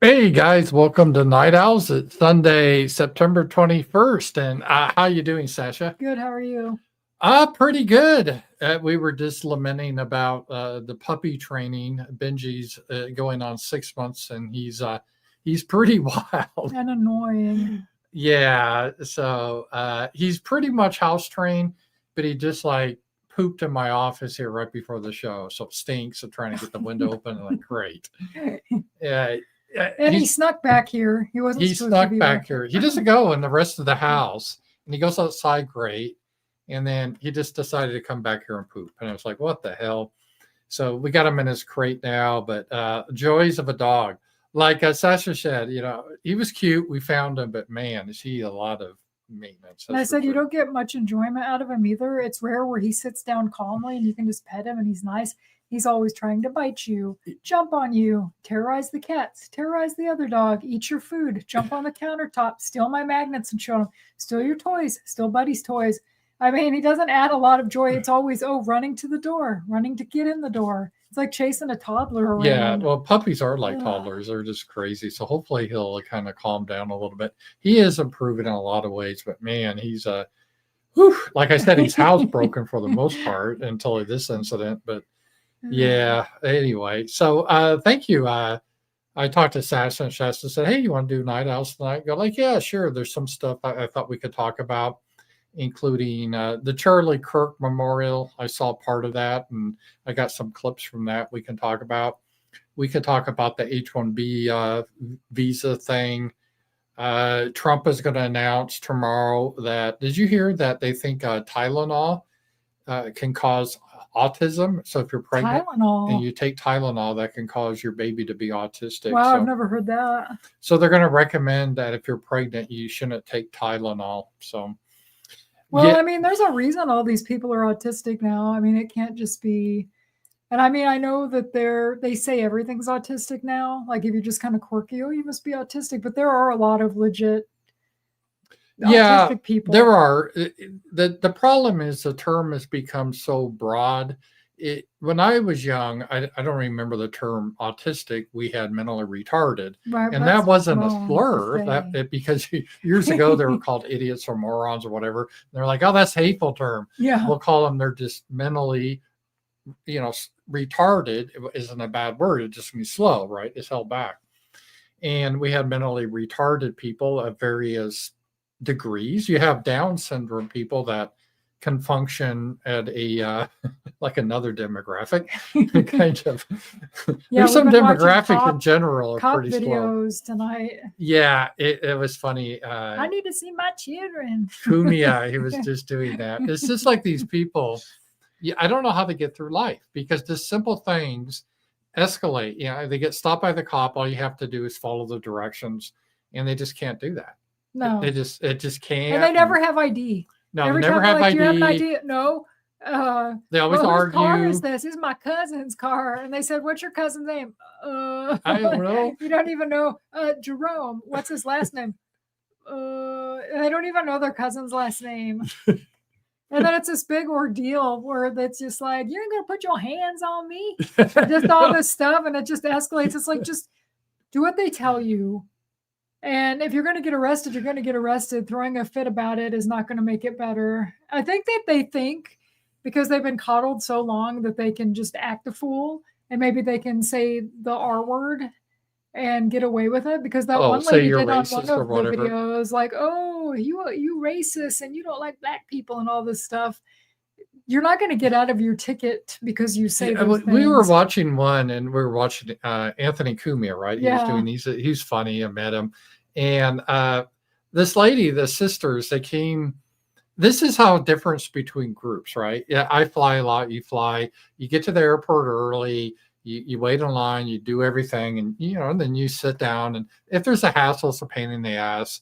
Hey guys, welcome to Night Owls. It's Sunday, September 21st. And how you doing, Sacha? Good. How are you? Pretty good. We were just lamenting about the puppy training. Benji's going on 6 months, and he's pretty wild and annoying. Yeah, so he's pretty much house trained, but he just like pooped in my office here right before the show, so it stinks. I'm trying to get the window open. And like, great. Yeah. And he snuck back here. He wasn't. He supposed snuck to be back here. He doesn't go in the rest of the house, and he goes outside great. And then he just decided to come back here and poop. And I was like, what the hell? So we got him in his crate now, but joys of a dog. Like Sacha said, he was cute. We found him, but man, is he a lot of maintenance. And I said, you don't get much enjoyment out of him either. It's rare where he sits down calmly and you can just pet him and he's nice. He's always trying to bite you, jump on you, terrorize the cats, terrorize the other dog, eat your food, jump on the countertop, steal my magnets and show him, steal your toys, steal Buddy's toys. I mean, he doesn't add a lot of joy. It's always, running to the door, running to get in the door. It's like chasing a toddler around. Yeah, well, puppies are like toddlers. They're just crazy. So hopefully he'll kind of calm down a little bit. He is improving in a lot of ways, but man, he's like I said, he's housebroken for the most part until this incident. But yeah, anyway. So thank you. I talked to Sacha, and Shasta said, hey, you want to do Night Owls tonight? I go like, yeah, sure. There's some stuff I thought we could talk about, including the Charlie Kirk memorial. I saw part of that, and I got some clips from that we can talk about. We could talk about the H-1B visa thing. Trump is going to announce tomorrow that, did you hear that they think Tylenol can cause autism? So if you're pregnant and you take Tylenol, that can cause your baby to be autistic. Wow, I've never heard that. So they're going to recommend that if you're pregnant, you shouldn't take Tylenol. So well, yeah. I mean, there's a reason all these people are autistic now. I mean, it can't just be, and I mean, I know that they say everything's autistic now. Like if you're just kind of quirky, oh, you must be autistic. But there are a lot of legit autistic people. There are. The problem is the term has become so broad. When I was young, I don't remember the term autistic. We had mentally retarded, right, and that wasn't a slur. Because years ago they were called idiots or morons or whatever. And they're like, oh, that's a hateful term. Yeah, we'll call them. They're just mentally, retarded isn't a bad word. It just means slow, right? It's held back. And we had mentally retarded people of various degrees. You have Down syndrome people that can function at a like another demographic kind of. There's some demographic in general are pretty videos slow. Tonight. Yeah, it was funny. I need to see my children. Kumia, he was just doing that. It's just like these people. I don't know how they get through life because the simple things escalate. They get stopped by the cop. All you have to do is follow the directions, and they just can't do that. No, it just can't. And they never have ID. No, they never have ID. Do you have an ID? No. They always argue. Whose car is this? This is my cousin's car. And they said, what's your cousin's name? I don't know. You don't even know. Jerome. What's his last name? They don't even know their cousin's last name. And then it's this big ordeal where that's just like, you ain't going to put your hands on me. Just all this stuff. And it just escalates. It's like, just do what they tell you. And if you're going to get arrested, you're going to get arrested. Throwing a fit about it is not going to make it better. I think that they think because they've been coddled so long that they can just act a fool and maybe they can say the R word and get away with it. Because that one lady did on one of the videos like, oh, you racist and you don't like black people and all this stuff. You're not going to get out of your ticket because you say those things. We were watching one, and we were watching Anthony Cumia, right? Yeah. He's funny. I met him. And this lady, the sisters, they came. This is how difference between groups, right? Yeah, I fly a lot. You fly. You get to the airport early. You wait in line. You do everything, and and then you sit down. And if there's a hassle, it's a pain in the ass.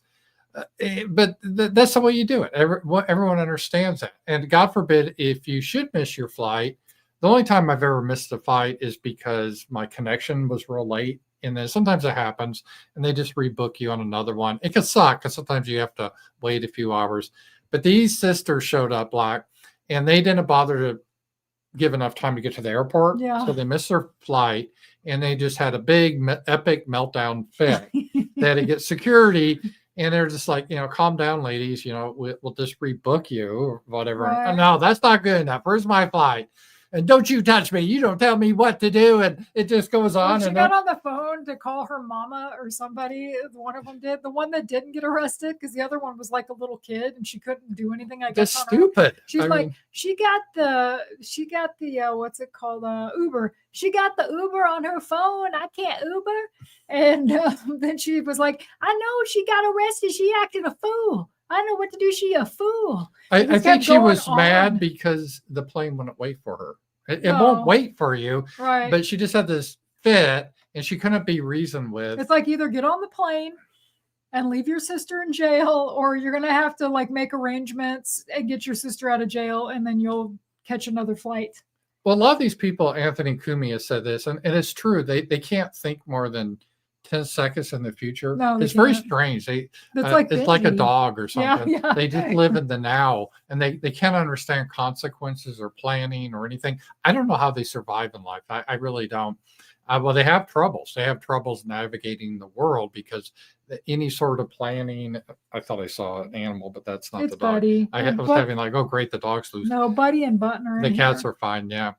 But that's the way you do it. Everyone understands that. And God forbid, if you should miss your flight, the only time I've ever missed a flight is because my connection was real late. And then sometimes it happens and they just rebook you on another one. It can suck because sometimes you have to wait a few hours. But these sisters showed up, Black, and they didn't bother to give enough time to get to the airport. Yeah. So they missed their flight and they just had a big epic meltdown fit. They had to get security and they're just like, calm down, ladies, we'll just rebook you or whatever. Right. No, that's not good enough. Where's my flight? And don't you touch me. You don't tell me what to do. And it just goes on. She got on the phone to call her mama or somebody. One of them did. The one that didn't get arrested, because the other one was like a little kid and she couldn't do anything. I guess that's stupid. She's she got the what's it called? Uber. She got the Uber on her phone. I can't Uber. And then she was like, I know she got arrested. She acted a fool. I know what to do. She a fool. I think she was mad because the plane wouldn't wait for her. It won't wait for you. Right. But she just had this fit and she couldn't be reasoned with. It's like either get on the plane and leave your sister in jail, or you're going to have to like make arrangements and get your sister out of jail and then you'll catch another flight. Well, a lot of these people, Anthony Cumia has said this, and it's true. They can't think more than 10 seconds in the future. No, it's very strange. It's like a dog or something. Yeah. They just live in the now and they can't understand consequences or planning or anything. I don't know how they survive in life. I really don't. Well, they have troubles. They have troubles navigating the world because any sort of planning. I thought I saw an animal, but that's not the dog. Buddy. I was having like, oh, great, the dog's loose. No, Buddy and Button are the cats are fine. Yeah.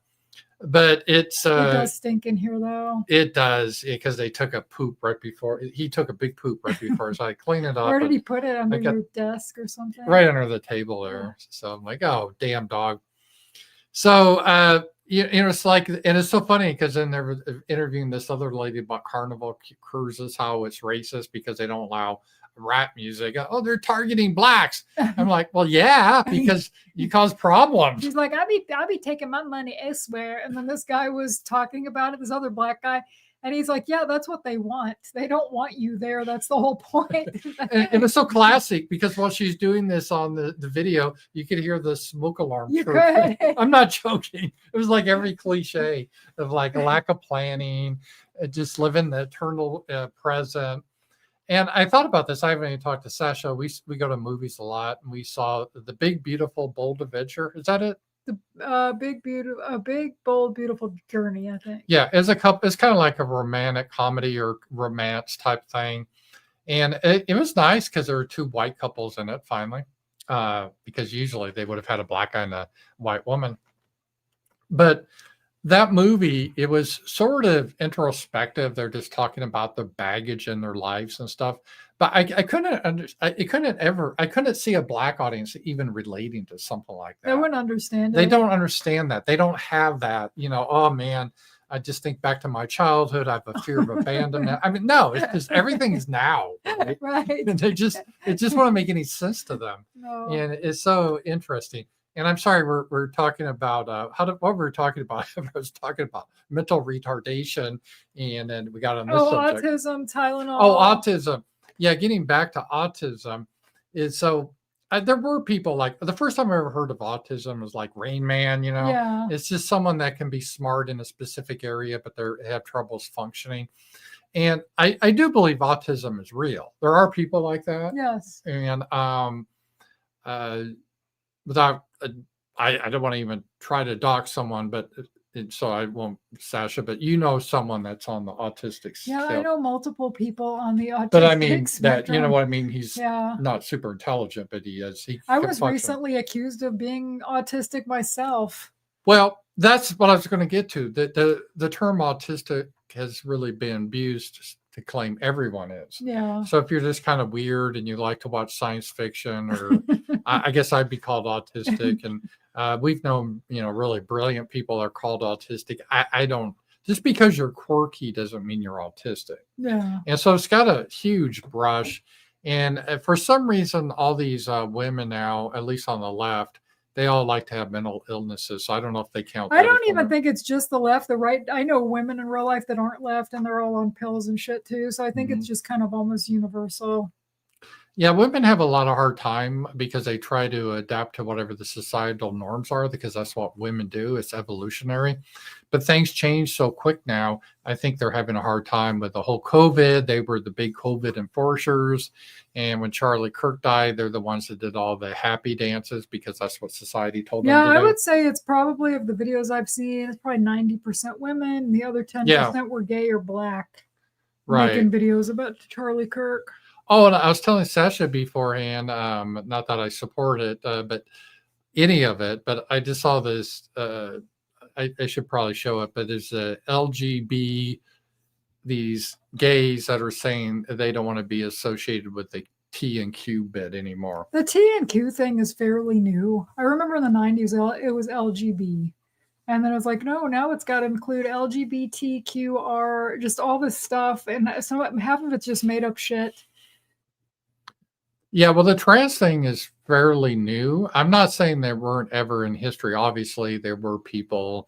But it does stink in here though. It does, because they took a poop right before. He took a big poop right before, so I cleaned it up. Where did he put it? Under your desk or something? Right under the table there. Yeah. So I'm like, oh, damn dog. So it's like, and it's so funny because then they were interviewing this other lady about Carnival Cruises, how it's racist because they don't allow rap music. Oh, they're targeting blacks. I'm like, well, yeah, because you cause problems. She's like, I'll be taking my money elsewhere. And then this guy was talking about it, this other black guy, and he's like, yeah, that's what they want. They don't want you there. That's the whole point. and it's so classic because while she's doing this on the video, you could hear the smoke alarm. You could. I'm not joking. It was like every cliche of like a lack of planning, just living the eternal present. And I thought about this. I haven't even talked to Sacha. We go to movies a lot, and we saw The Big, Beautiful, Bold Adventure. Is that it? The Big, Bold, Beautiful Journey, I think. Yeah, as a couple, it's kind of like a romantic comedy or romance type thing. And it was nice because there were two white couples in it finally, because usually they would have had a black guy and a white woman. But that movie, it was sort of introspective. They're just talking about the baggage in their lives and stuff. But I couldn't see a black audience even relating to something like that. They wouldn't understand it. They don't understand that. They don't have that, oh man, I just think back to my childhood. I have a fear of abandonment. I mean, no, it's just everything's now. Right. Right. And it just won't make any sense to them. No. And it's so interesting. And I'm sorry, we're talking about what we were talking about. I was talking about mental retardation, and then we got on this subject. Autism, Tylenol. Oh, autism. Yeah, getting back to autism is so. There were people like the first time I ever heard of autism was like Rain Man. Yeah. It's just someone that can be smart in a specific area, but they have troubles functioning. And I do believe autism is real. There are people like that. Yes. And without I don't want to even try to dox someone, but so I won't, Sacha, but someone that's on the autistic Yeah, scale. I know multiple people on the autistic But I mean spectrum. that, you know what I mean? He's not super intelligent, but he is. I was recently accused of being autistic myself. Well, that's what I was going to get to. The term autistic has really been abused to claim everyone is. Yeah. So if you're just kind of weird and you like to watch science fiction, or I guess I'd be called autistic. And we've known, really brilliant people are called autistic. I don't, just because you're quirky doesn't mean you're autistic. Yeah. And so it's got a huge brush. And for some reason, all these women now, at least on the left, they all like to have mental illnesses. So I don't know if they count. I don't even think it's just the left, the right. I know women in real life that aren't left and they're all on pills and shit too. So I think it's just kind of almost universal. Yeah, women have a lot of hard time because they try to adapt to whatever the societal norms are, because that's what women do. It's evolutionary. But things change so quick now. I think they're having a hard time with the whole COVID. They were the big COVID enforcers. And when Charlie Kirk died, they're the ones that did all the happy dances because that's what society told them Yeah, to I do. would say it's probably, of the videos I've seen, it's probably 90% women. The other 10% were gay or black, making videos about Charlie Kirk. Oh, and I was telling Sacha beforehand, not that I support it, but any of it, but I just saw this. I should probably show it, but there's a LGB, these gays that are saying they don't want to be associated with the T and Q bit anymore. The T and Q thing is fairly new. I remember in the 90s, it was LGB. And then I was like, no, now it's got to include LGBTQR, just all this stuff. And so half of it's just made up shit. Yeah, well, the trans thing is fairly new. I'm not saying there weren't ever in history. Obviously, there were people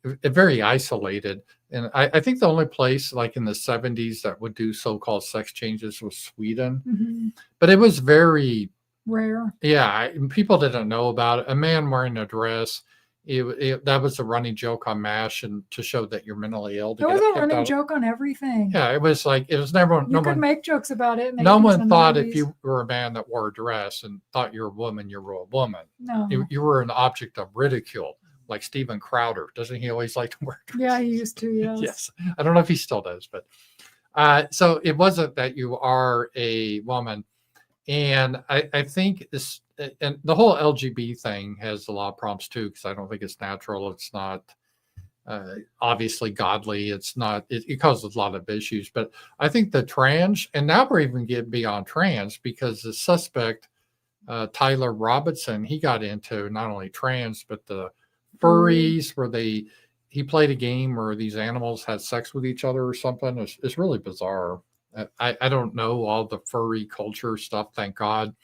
very isolated. And I think the only place like in the 70s that would do so-called sex changes was Sweden. Mm-hmm. But it was very rare. Yeah, people didn't know about it. A man wearing a dress, that was a running joke on MASH, and to show that you're mentally ill. It was a running joke on everything. Yeah, it was never. You could make jokes about it. No one thought if you were a man that wore a dress and thought you're a woman, you were a woman. No, you were an object of ridicule, like Steven Crowder. Doesn't he always like to wear a dress? Yeah, he used to. Yes. Yes, I don't know if he still does, but so it wasn't that you are a woman, and I think this. And the whole LGB thing has a lot of problems too, because I don't think it's natural. It's not obviously godly. It's not. It causes a lot of issues. But I think the trans, and now we're even getting beyond trans, because the suspect Tyler Robinson, he got into not only trans but the furries, where he played a game where these animals had sex with each other or something. It's really bizarre. I don't know all the furry culture stuff, thank God,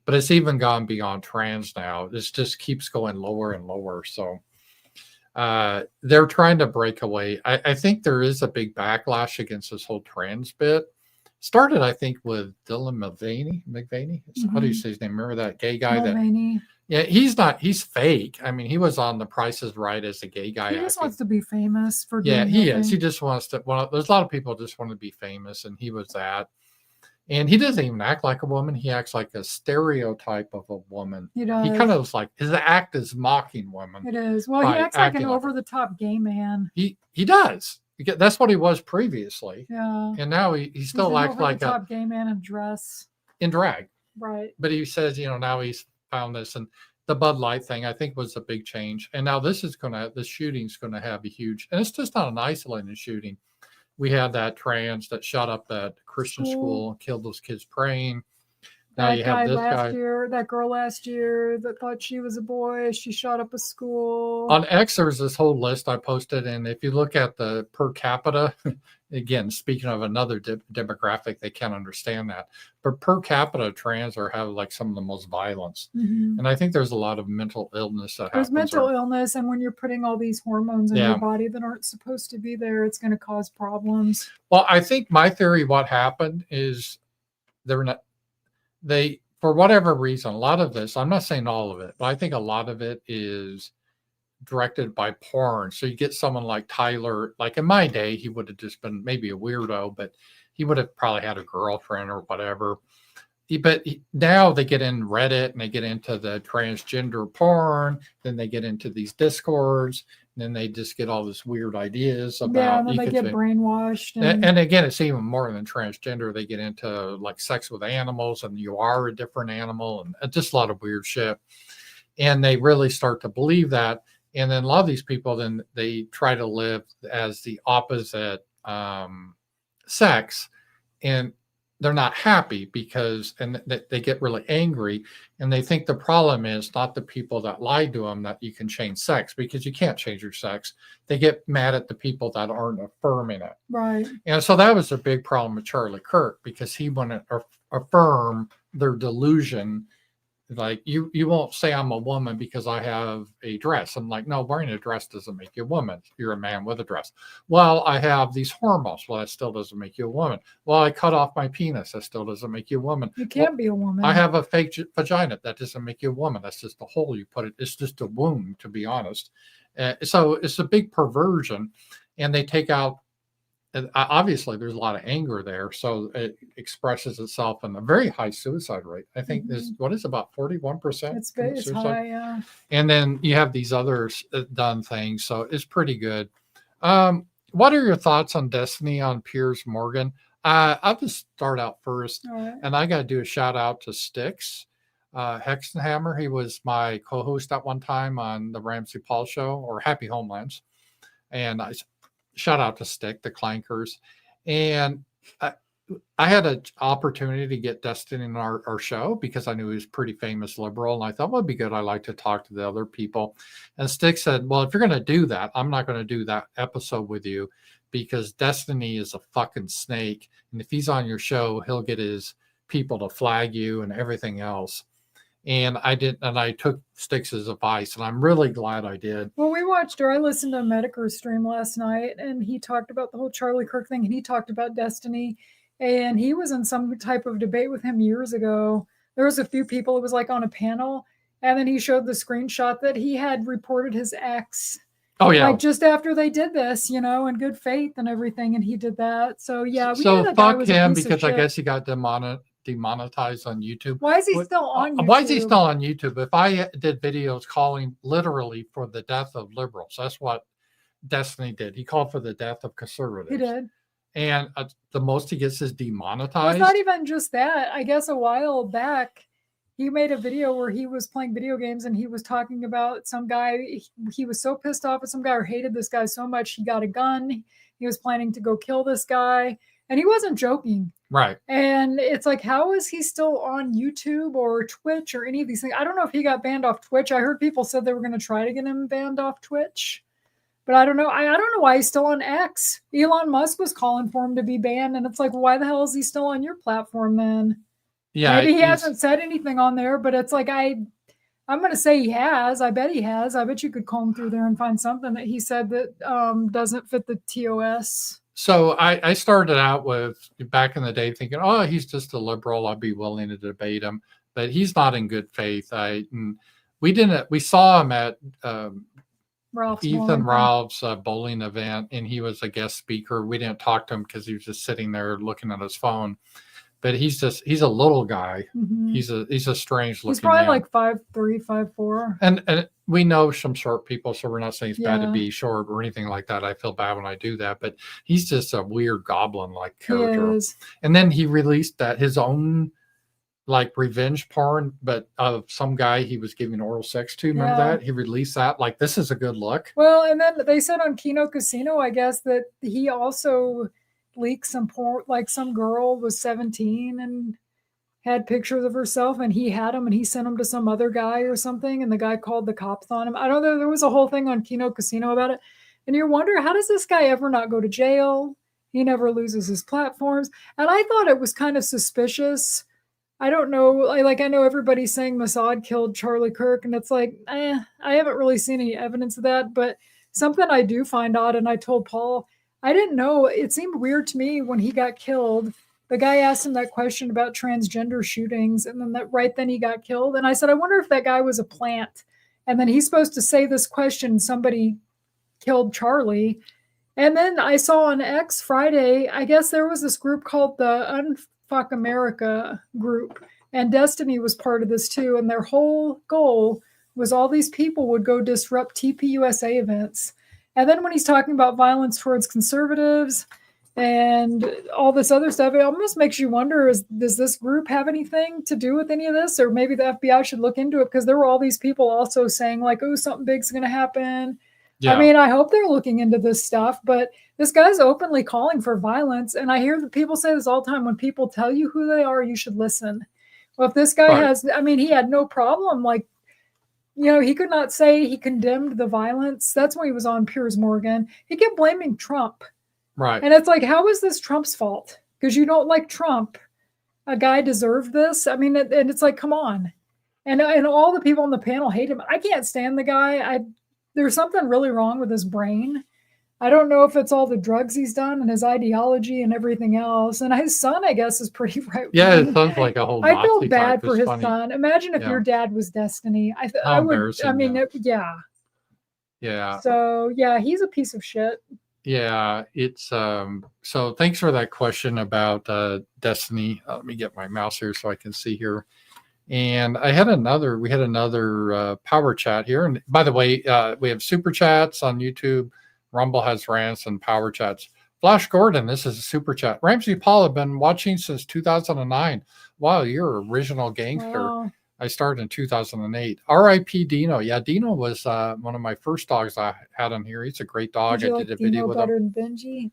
but it's even gone beyond trans now. This just keeps going lower and lower. So they're trying to break away. I think there is a big backlash against this whole trans bit. Started, I think, with Dylan Mulvaney. Mm-hmm. How do you say his name? Remember that gay guy? Mulvaney. Yeah, he's fake. I mean, he was on The Price is Right as a gay guy. He just wants to be famous for doing he nothing. is. He just wants to. Well, there's a lot of people just want to be famous, and he was that. And he doesn't even act like a woman. He acts like a stereotype of a woman. He does. He kind of was like, his act is mocking women. It is. Well, he acts like an over-the-top gay man. He does. That's what he was previously. Yeah. And now he still acts like a gay man in dress. In drag. Right. But he says, now he's found this, and the Bud Light thing, I think, was a big change. And now the shooting's going to have a huge, and it's just not an isolated shooting. We had that trans that shot up that Christian school and killed those kids praying. Now you have this guy. That girl last year that thought she was a boy, she shot up a school. On X, there's this whole list I posted, and if you look at the per capita, again, speaking of another demographic, they can't understand that. But per capita, trans have like some of the most violence. Mm-hmm. And I think there's a lot of mental illness that happens. There's mental illness, and when you're putting all these hormones in your body that aren't supposed to be there, it's going to cause problems. Well, I think my theory, what happened is for whatever reason, a lot of this, I'm not saying all of it, but I think a lot of it is directed by porn. So you get someone like Tyler, like in my day, he would have just been maybe a weirdo, but he would have probably had a girlfriend or whatever. Now they get in Reddit and they get into the transgender porn, then they get into these discords, and then they just get all this weird ideas about. Yeah, and then they get brainwashed. And again, it's even more than transgender. They get into like sex with animals, and you are a different animal, and just a lot of weird shit. And they really start to believe that. And then a lot of these people, then they try to live as the opposite sex, and they're not happy because they get really angry, and they think the problem is not the people that lied to them that you can change sex, because you can't change your sex. They get mad at the people that aren't affirming it. Right. And so that was a big problem with Charlie Kirk, because he wouldn't affirm their delusion like you won't say I'm a woman because I have a dress. I'm like, no, wearing a dress doesn't make you a woman. You're a man with a dress. Well, I have these hormones. Well, that still doesn't make you a woman. Well, I cut off my penis. That still doesn't make you a woman. You can't be a woman. I have a fake vagina. That doesn't make you a woman. That's just a hole you put it. It's just a wound, to be honest. So it's a big perversion, and they take out. Obviously, there's a lot of anger there, so it expresses itself in a very high suicide rate. I think there's about 41%. It's high, yeah. And then you have these others done things, so it's pretty good. What are your thoughts on Destiny on Piers Morgan? I'll just start out first, and I got to do a shout out to Styx Hexenhammer. He was my co-host at one time on the Ramsey Paul show, or Happy Homelands, and I shout out to Stick, the Clankers. And I had an opportunity to get Destiny in our show because I knew he was pretty famous liberal. And I thought, well, it'd be good. I like to talk to the other people. And Stick said, well, if you're going to do that, I'm not going to do that episode with you because Destiny is a fucking snake. And if he's on your show, he'll get his people to flag you and everything else. And I took Styx's advice, and I'm really glad I did. Well, I listened to Mediker's stream last night, and he talked about the whole Charlie Kirk thing, and he talked about Destiny, and he was in some type of debate with him years ago. There was a few people, it was like on a panel, and then he showed the screenshot that he had reported his ex. Oh, yeah. Like just after they did this, in good faith and everything, and he did that. So, yeah. So fuck him because I guess he got demonetized on YouTube. Why is he still on YouTube? Why is he still on YouTube? If I did videos calling literally for the death of liberals, that's what Destiny did. He called for the death of conservatives. He did. And the most he gets is demonetized. Well, it's not even just that. I guess a while back, he made a video where he was playing video games and he was talking about some guy. He was so pissed off at some guy or hated this guy so much, he got a gun. He was planning to go kill this guy. And he wasn't joking. Right. And it's like, how is he still on YouTube or Twitch or any of these things? I don't know if he got banned off Twitch. I heard people said they were going to try to get him banned off Twitch. But I don't know. I don't know why he's still on X. Elon Musk was calling for him to be banned. And it's like, why the hell is he still on your platform then? Yeah. Maybe he hasn't said anything on there, but it's like, I'm going to say he has. I bet he has. I bet you could comb through there and find something that he said that doesn't fit the TOS. So I started out with back in the day thinking, oh, he's just a liberal. I'd be willing to debate him, but he's not in good faith. We saw him at Ralph's bowling event, and he was a guest speaker. We didn't talk to him because he was just sitting there looking at his phone. But he's a little guy. Mm-hmm. He's a strange looking. He's probably man. Like 5'3", 5'4". And we know some short people, so we're not saying it's bad to be short or anything like that. I feel bad when I do that, but he's just a weird goblin-like character. And then he released his own like revenge porn, but of some guy he was giving oral sex to. Remember that? He released that. Like, this is a good look. Well, and then they said on Kino Casino, I guess, that he also leaked some porn, like some girl was 17 and had pictures of herself, and he had them and he sent them to some other guy or something, and the guy called the cops on him. I don't know, there was a whole thing on Kino Casino about it, and you wonder, how does this guy ever not go to jail? He never loses his platforms. And I thought it was kind of suspicious. I don't know, I know everybody's saying Mossad killed Charlie Kirk, and it's like, I haven't really seen any evidence of that, but something I do find odd, and I told Paul, I didn't know, it seemed weird to me when he got killed. The guy asked him that question about transgender shootings, and then right then he got killed. And I said, I wonder if that guy was a plant. And then he's supposed to say this question, somebody killed Charlie. And then I saw on X Friday, I guess there was this group called the Unfuck America group. And Destiny was part of this too. And their whole goal was all these people would go disrupt TPUSA events. And then when he's talking about violence towards conservatives and all this other stuff, it almost makes you wonder, does this group have anything to do with any of this? Or maybe the FBI should look into it, because there were all these people also saying like, oh, something big's going to happen. Yeah. I mean, I hope they're looking into this stuff, but this guy's openly calling for violence. And I hear that people say this all the time. When people tell you who they are, you should listen. Well, if this guy he had no problem, like, he could not say he condemned the violence. That's when he was on Piers Morgan. He kept blaming Trump. Right. And it's like, how is this Trump's fault? Because you don't like Trump. A guy deserved this. I mean, and it's like, come on. And all the people on the panel hate him. I can't stand the guy. There's something really wrong with his brain. I don't know if it's all the drugs he's done and his ideology and everything else. And his son, I guess, is pretty right. Yeah, it sounds like a whole I feel Nazi bad type. for It's his funny. son. Imagine if Yeah. your dad was Destiny. I How would. I embarrassing, mean, yeah. yeah. Yeah. So yeah, he's a piece of shit. Yeah, it's so thanks for that question about Destiny. Let me get my mouse here so I can see here. And we had another power chat here. And by the way, we have super chats on YouTube. Rumble has rants and power chats. Flash Gordon, this is a super chat. Ramsey Paul, have been watching since 2009. Wow, you're an original gangster. Wow. I started in 2008. R.I.P. Dino. Yeah, Dino was one of my first dogs I had on here. He's a great dog. Did you I like did a Dino video with better him. than Benji?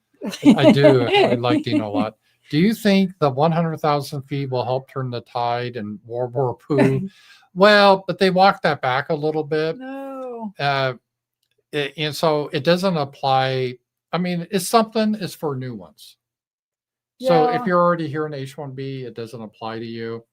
I do. I like Dino a lot. Do you think the 100,000 feet will help turn the tide in World War II? Well, but they walked that back a little bit. No. And so it doesn't apply. I mean, it's for new ones. So if Yeah. you're already here in H-1B, it doesn't apply to you.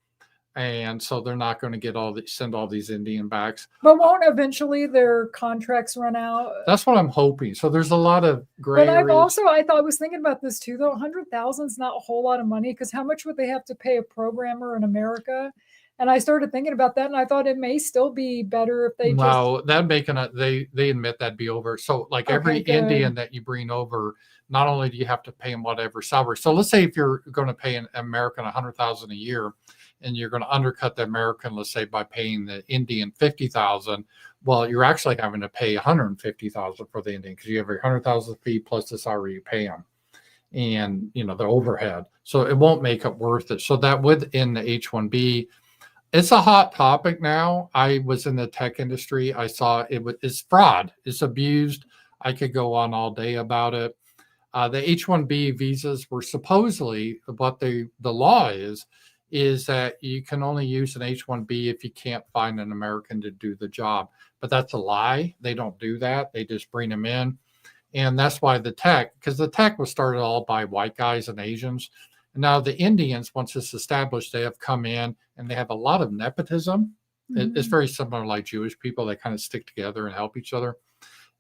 And so they're not going to send all these Indian backs. But won't eventually their contracts run out? That's what I'm hoping. So there's a lot of gray But areas. I was thinking about this too, though. 100,000 is not a whole lot of money, because how much would they have to pay a programmer in America? And I started thinking about that, and I thought it may still be better if they No, that'd make they admit that'd be over. So like every good. Indian that you bring over, not only do you have to pay him whatever salary. So let's say if you're going to pay an American 100,000 a year, and you're going to undercut the American, let's say by paying the Indian 50,000, well, you're actually having to pay 150,000 for the Indian, because you have your 100,000 fee plus the salary you pay them, and the overhead. So it won't make it worth it. So that would in the H-1B. It's a hot topic now. I was in the tech industry. I saw it's fraud. It's abused. I could go on all day about it. The H-1B visas were supposedly what the law is that you can only use an H-1B if you can't find an American to do the job. But that's a lie. They don't do that. They just bring them in. And that's why because the tech was started all by white guys and Asians. And now the Indians, once it's established, they have come in and they have a lot of nepotism. Mm-hmm. It's very similar like Jewish people. They kind of stick together and help each other.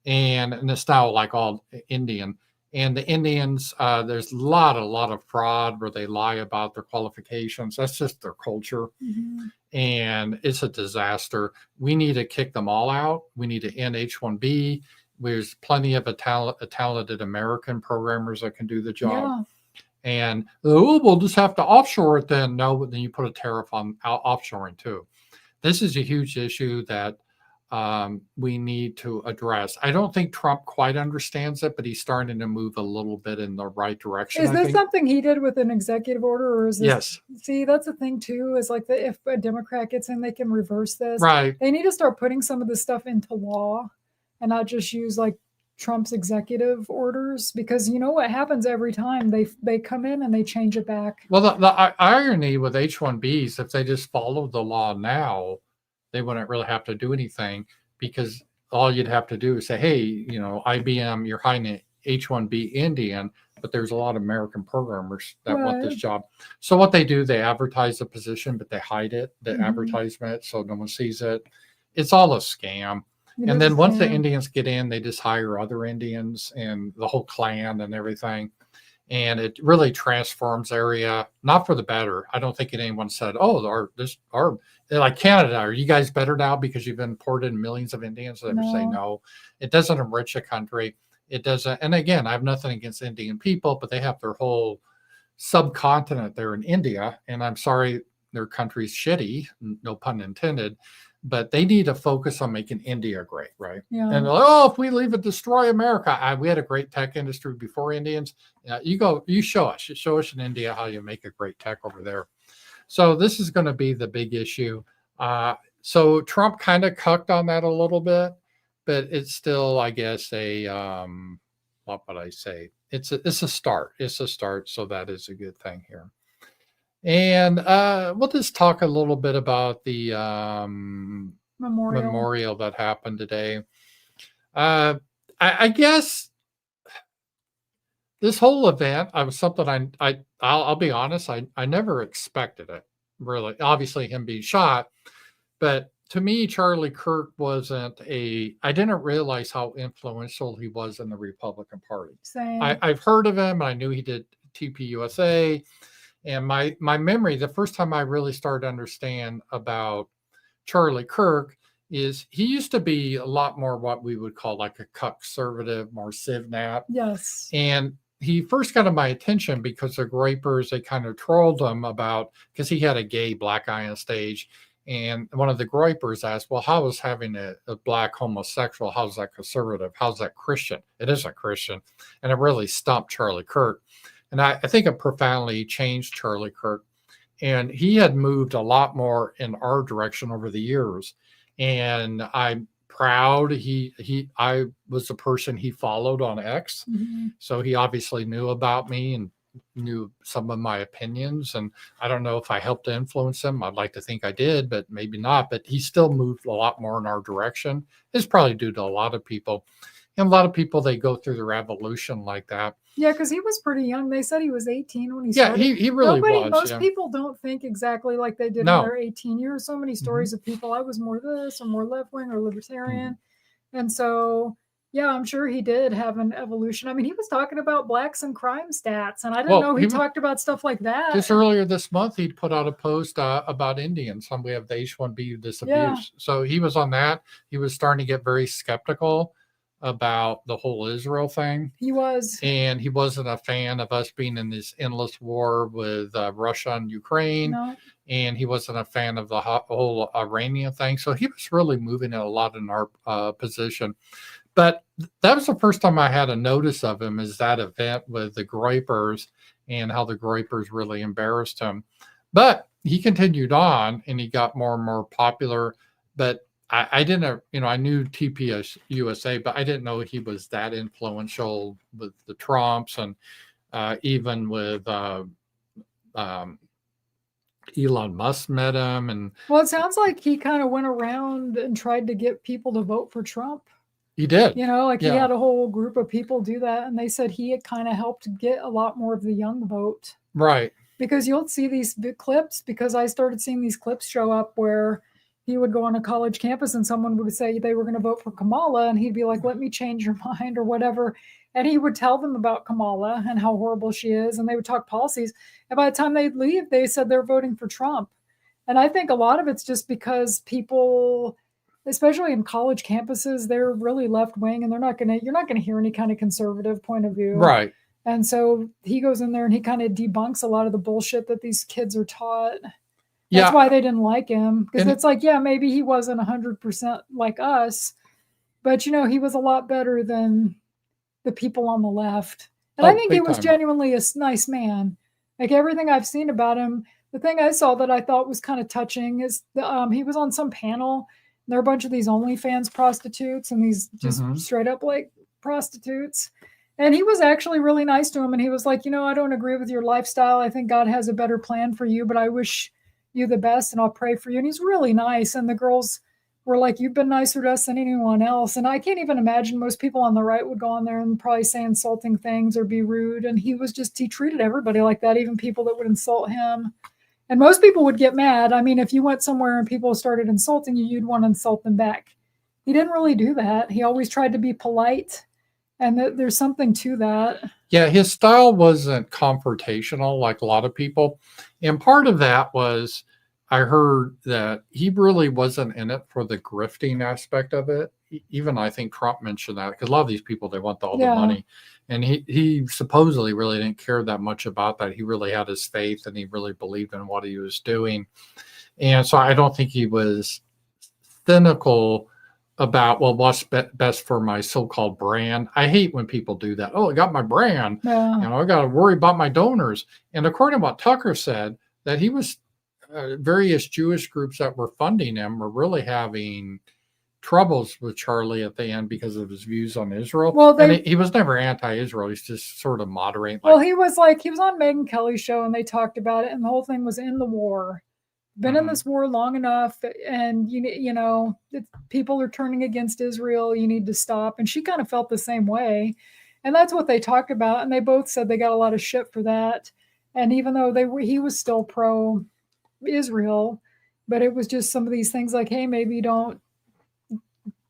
And it's now like all Indian. And the Indians, there's a lot of fraud where they lie about their qualifications. That's just their culture. Mm-hmm. And it's a disaster. We need to kick them all out. We need to end H-1B. There's plenty of talented American programmers that can do the job. Yeah. And we'll just have to offshore it then. No, but then you put a tariff on offshoring too. This is a huge issue that we need to address. I don't think Trump quite understands it, but he's starting to move a little bit in the right direction. Is this something he did with an executive order, or is this? Yes. See, that's the thing too. Is like if a Democrat gets in, they can reverse this. Right. They need to start putting some of this stuff into law, and not just use like Trump's executive orders, because you know what happens every time they come in and they change it back. Well, the irony with H-1Bs, if they just followed the law now, they wouldn't really have to do anything, because all you'd have to do is say, hey, IBM, you're hiring an H-1B Indian, but there's a lot of American programmers that want this job. So what they do, they advertise the position, but they hide it, the advertisement, so no one sees it. It's all a scam. And then once the Indians get in, they just hire other Indians and the whole clan and everything. And it really transforms area, not for the better. I don't think anyone said, oh, they're like Canada, are you guys better now because you've imported millions of Indians? They would say no. It doesn't enrich a country. It doesn't. And again, I have nothing against Indian people, but they have their whole subcontinent there in India. And I'm sorry, their country's shitty, no pun intended. But they need to focus on making India great, right? Yeah. And if we leave it, destroy America. We had a great tech industry before Indians. You show us in India how you make a great tech over there. So this is going to be the big issue. So Trump kind of cucked on that a little bit, but it's still, I guess, what would I say? It's a start. It's a start. So that is a good thing here. And we'll just talk a little bit about the memorial that happened today. I guess this whole event, was something I'll be honest, I never expected it, really. Obviously, him being shot, But to me, Charlie Kirk I didn't realize how influential he was in the Republican Party. Same. I've heard of him. I knew he did TPUSA. And my memory, the first time I really started to understand about Charlie Kirk is he used to be a lot more what we would call like a conservative, more civnap. Yes. And he first got my attention because the Grapers, they kind of trolled him because he had a gay black guy on stage. And one of the Grapers asked, well, how is having a black homosexual, how's that conservative? How's that Christian? It isn't Christian. And it really stumped Charlie Kirk. And I think it profoundly changed Charlie Kirk. And he had moved a lot more in our direction over the years. And I'm proud I was the person he followed on X. Mm-hmm. So he obviously knew about me and knew some of my opinions. And I don't know if I helped to influence him. I'd like to think I did, but maybe not. But he still moved a lot more in our direction. It's probably due to a lot of people. And a lot of people, they go through the revolution like that. Yeah, because he was pretty young. They said he was 18 when he started. Yeah, he really was. Most people don't think exactly like they did when they're 18. You hear so many stories of people, I was more this or more left-wing or libertarian. And so, yeah, I'm sure he did have an evolution. I mean, he was talking about blacks and crime stats, and I didn't know he talked about stuff like that. Just earlier this month, he'd put out a post about Indians. We have the H-1B abuse. Yeah. So he was on that. He was starting to get very skeptical about the whole Israel thing. He was. And he wasn't a fan of us being in this endless war with Russia and Ukraine. No. And he wasn't a fan of the whole Iranian thing. So he was really moving a lot in our position. But that was the first time I had a notice of him, is that event with the Grapers and how the Grapers really embarrassed him. But he continued on and he got more and more popular. But I didn't, I knew TPS USA, but I didn't know he was that influential with the Trumps and even with Elon Musk met him. And well, it sounds like he kind of went around and tried to get people to vote for Trump. He did. He had a whole group of people do that. And they said he had kind of helped get a lot more of the young vote. Right. Because you'll see these clips, because I started seeing these clips show up where he would go on a college campus and someone would say they were going to vote for Kamala, and he'd be like, let me change your mind or whatever. And he would tell them about Kamala and how horrible she is. And they would talk policies. And by the time they'd leave, they said they're voting for Trump. And I think a lot of it's just because people, especially in college campuses, they're really left wing, and you're not going to hear any kind of conservative point of view. Right. And so he goes in there and he kind of debunks a lot of the bullshit that these kids are taught. That's why they didn't like him. Because it's like, yeah, maybe he wasn't 100% like us, but, he was a lot better than the people on the left. And I think he was genuinely a nice man. Like everything I've seen about him, the thing I saw that I thought was kind of touching is he was on some panel. And there are a bunch of these OnlyFans prostitutes and these just straight up like prostitutes. And he was actually really nice to him. And he was like, I don't agree with your lifestyle. I think God has a better plan for you, but I wish you the best and I'll pray for you. And he's really nice. And the girls were like, you've been nicer to us than anyone else. And I can't even imagine most people on the right would go on there and probably say insulting things or be rude. And he treated everybody like that, even people that would insult him. And most people would get mad. I mean, if you went somewhere and people started insulting you, you'd want to insult them back. He didn't really do that. He always tried to be polite. And there's something to that. Yeah, his style wasn't confrontational like a lot of people. And part of that was, I heard that he really wasn't in it for the grifting aspect of it. Even I think Trump mentioned that, because a lot of these people, they want all the money. And he supposedly really didn't care that much about that. He really had his faith and he really believed in what he was doing. And so I don't think he was cynical about, well, what's best for my so-called brand. I hate when people do that. Oh, I got my brand. Yeah. I got to worry about my donors. And according to what Tucker said, that he was various Jewish groups that were funding him were really having troubles with Charlie at the end because of his views on Israel. Well, he was never anti-Israel. He's just sort of moderate. Well, he was on Megyn Kelly's show and they talked about it, and the whole thing was in the war. Been in this war long enough, and people are turning against Israel. You need to stop. And she kind of felt the same way, and that's what they talked about. And they both said they got a lot of shit for that. And even though he was still pro-Israel, But it was just some of these things like, hey, maybe don't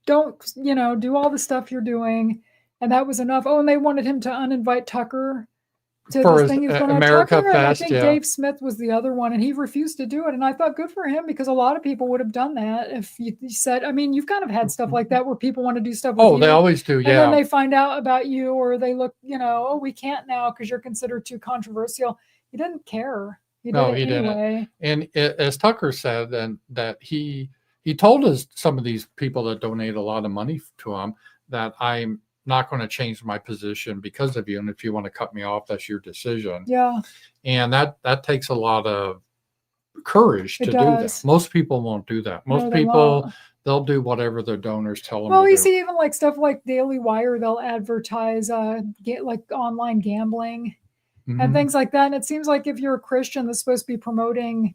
do all the stuff you're doing. And that was enough. Oh, and they wanted him to uninvite Tucker to For this his thing he's going on. America Tucker, and I Fest, think yeah. Dave Smith was the other one, and he refused to do it. And I thought, good for him, because a lot of people would have done that if you said, I mean, you've kind of had stuff like that where people want to do stuff with you. Oh, they always do, yeah. And then they find out about you, or they look, oh, we can't now because you're considered too controversial. He didn't care. He did it anyway. Didn't. And as Tucker said, and that he told us, some of these people that donate a lot of money to him, that I'm not going to change my position because of you. And if you want to cut me off, that's your decision. Yeah. And that takes a lot of courage to do that. Most people won't do that. Most people, they'll do whatever their donors tell them. Well, you see, even like stuff like Daily Wire, they'll advertise like online gambling and things like that. And it seems like if you're a Christian that's supposed to be promoting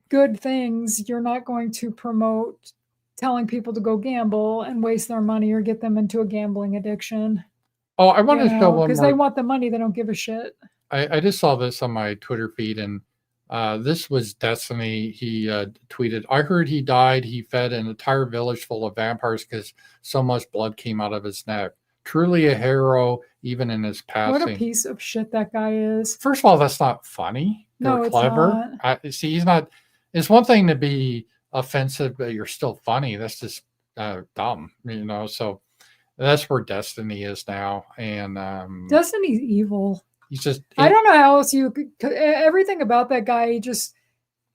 good things, you're not going to promote telling people to go gamble and waste their money or get them into a gambling addiction. Oh, I want to show one because they want the money. They don't give a shit. I just saw this on my Twitter feed, and this was Destiny. He tweeted, I heard he died. He fed an entire village full of vampires because so much blood came out of his neck. Truly a hero, even in his passing. What a piece of shit that guy is. First of all, that's not funny or clever. See, he's not. It's one thing to be offensive, but you're still funny. That's just dumb, so that's where Destiny is now. And Destiny's evil. He's just I don't know how else you could, everything about that guy. He just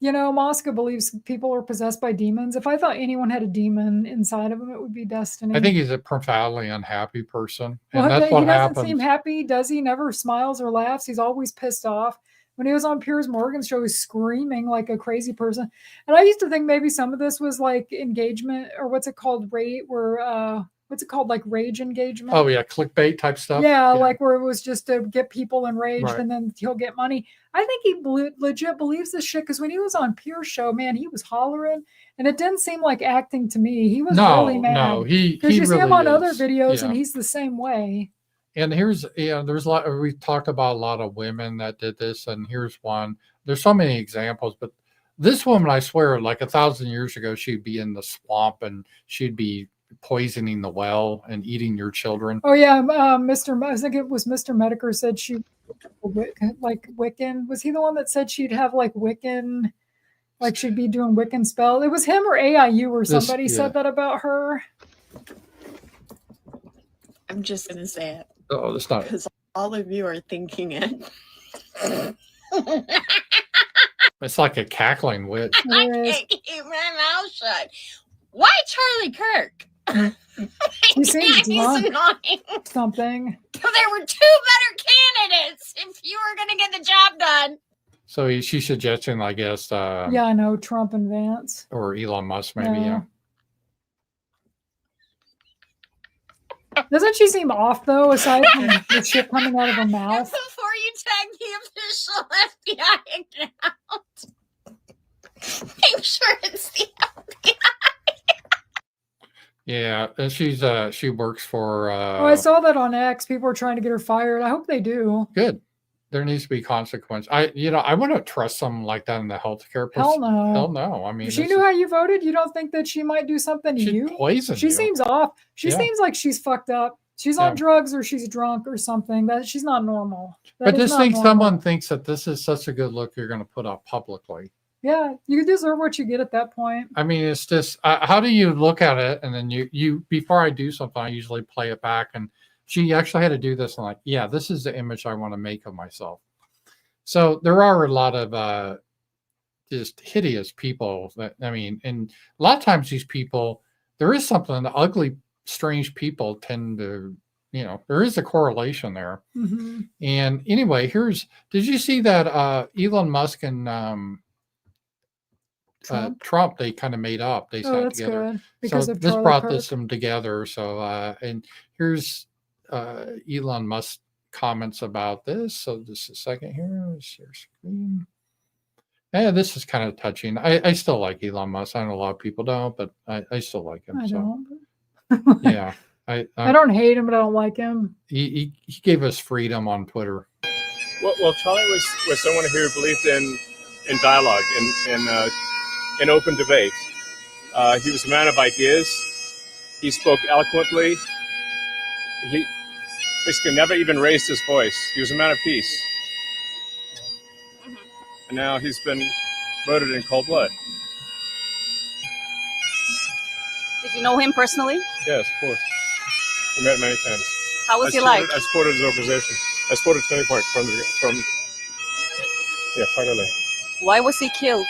Mosca believes people are possessed by demons. If I thought anyone had a demon inside of him, it would be Destiny. I think he's a profoundly unhappy person, and that's what happens. He doesn't seem happy, does he? Never smiles or laughs. He's always pissed off. When he was on Piers Morgan's show, he's screaming like a crazy person. And I used to think maybe some of this was like engagement, or what's it called? What's it called? Like rage engagement? Oh, yeah. Clickbait type stuff. Yeah, like where it was just to get people enraged and then he'll get money. I think he legit believes this shit, because when he was on Piers' show, man, he was hollering, and it didn't seem like acting to me. He was really mad. No, because you see him on other videos and he's the same way. And there's a lot. We talked about a lot of women that did this, and here's one. There's so many examples, but this woman, I swear, like 1,000 years ago, she'd be in the swamp and she'd be poisoning the well and eating your children. Oh yeah, I think it was Mr. Mediker said she like Wiccan. Was he the one that said she'd have like Wiccan, like she'd be doing Wiccan spell? It was him or AIU or somebody said that about her. I'm just gonna say it. Oh, that's not because all of you are thinking it. It's like a cackling witch. I can't keep my mouth shut. Why Charlie Kirk? He seems drunk. Annoying. Something. There were two better candidates if you were going to get the job done. So she's suggesting, I guess. Yeah, I know, Trump and Vance. Or Elon Musk, maybe, yeah. Doesn't she seem off, though, aside from the shit coming out of her mouth? Before you tag the official FBI account. I'm sure it's the FBI. Yeah, and she works for. I saw that on X. People are trying to get her fired. I hope they do. Good. There needs to be consequence. I wouldn't trust someone like that in the healthcare. Hell no. Hell no. I mean, if she knew how you voted, you don't think that she might do something to you? Poison she you. Seems off. She seems like she's fucked up. She's on drugs or she's drunk or something. She's not normal. But just think someone thinks that this is such a good look you're going to put up publicly. Yeah, you deserve what you get at that point. I mean, it's just, how do you look at it? And then you before I do something, I usually play it back. And she actually had to do this. And like, yeah, this is the image I want to make of myself. So there are a lot of just hideous people that, I mean, and a lot of times these people, there is something, the ugly, strange people tend to, there is a correlation there. Mm-hmm. And anyway, did you see that Elon Musk and Trump, they kind of made up. They sat together. Good. Because so of this Charlie brought Kirk. them together. So, and here's Elon Musk comments about this. So just a second here. Share screen. Yeah, this is kind of touching. I still like Elon Musk. I know a lot of people don't, but I still like him. I don't. Yeah. I don't hate him, but I don't like him. He gave us freedom on Twitter. Well, Charlie was someone who believed in dialogue and in open debate. He was a man of ideas. He spoke eloquently. He basically never even raised his voice. He was a man of peace. And now he's been murdered in cold blood. Did you know him personally? Yes, of course. We met many times. How was he like? I supported his organization. I supported Turning Point from quite early. Why was he killed?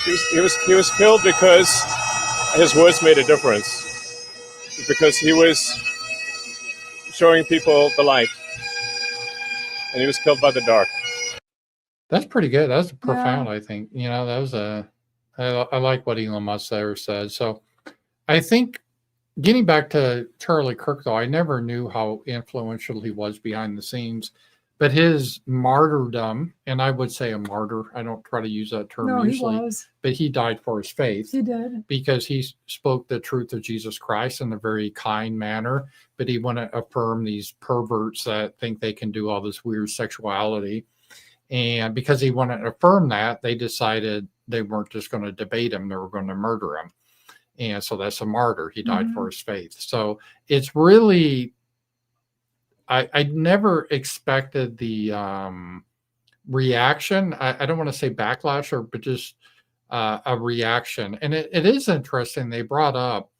He was killed because his words made a difference. Because he was showing people the light. And he was killed by the dark. That's pretty good. That was profound, I think. You know, that was I like what Elon Musk there said. So I think getting back to Charlie Kirk, though, I never knew how influential he was behind the scenes. But his martyrdom, and I would say a martyr, I don't try to use that term usually, he was. but he died for his faith. He did. Because he spoke the truth of Jesus Christ in a very kind manner, but he wouldn't affirm these perverts that think they can do all this weird sexuality. And because he wouldn't affirm that, they decided they weren't just going to debate him, they were going to murder him. And so that's a martyr. He died for his faith. So it's really... I never expected the reaction. I don't want to say backlash, but just a reaction. And it is interesting. They brought up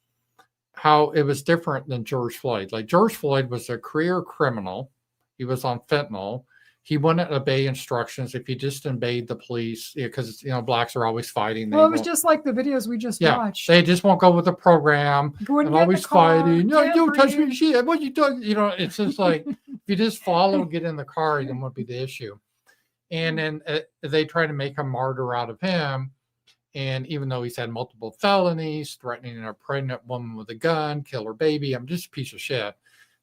how it was different than George Floyd. Like George Floyd was a career criminal. He was on fentanyl. He wouldn't obey instructions if he just obeyed the police, because blacks are always fighting. Well, it was just like the videos we just watched. They just won't go with the program and always fighting. No, you don't touch me, shit. What you doing? It's just like if you just follow, get in the car, then won't be the issue. And then they try to make a martyr out of him. And even though he's had multiple felonies, threatening a pregnant woman with a gun, kill her baby, I'm just a piece of shit.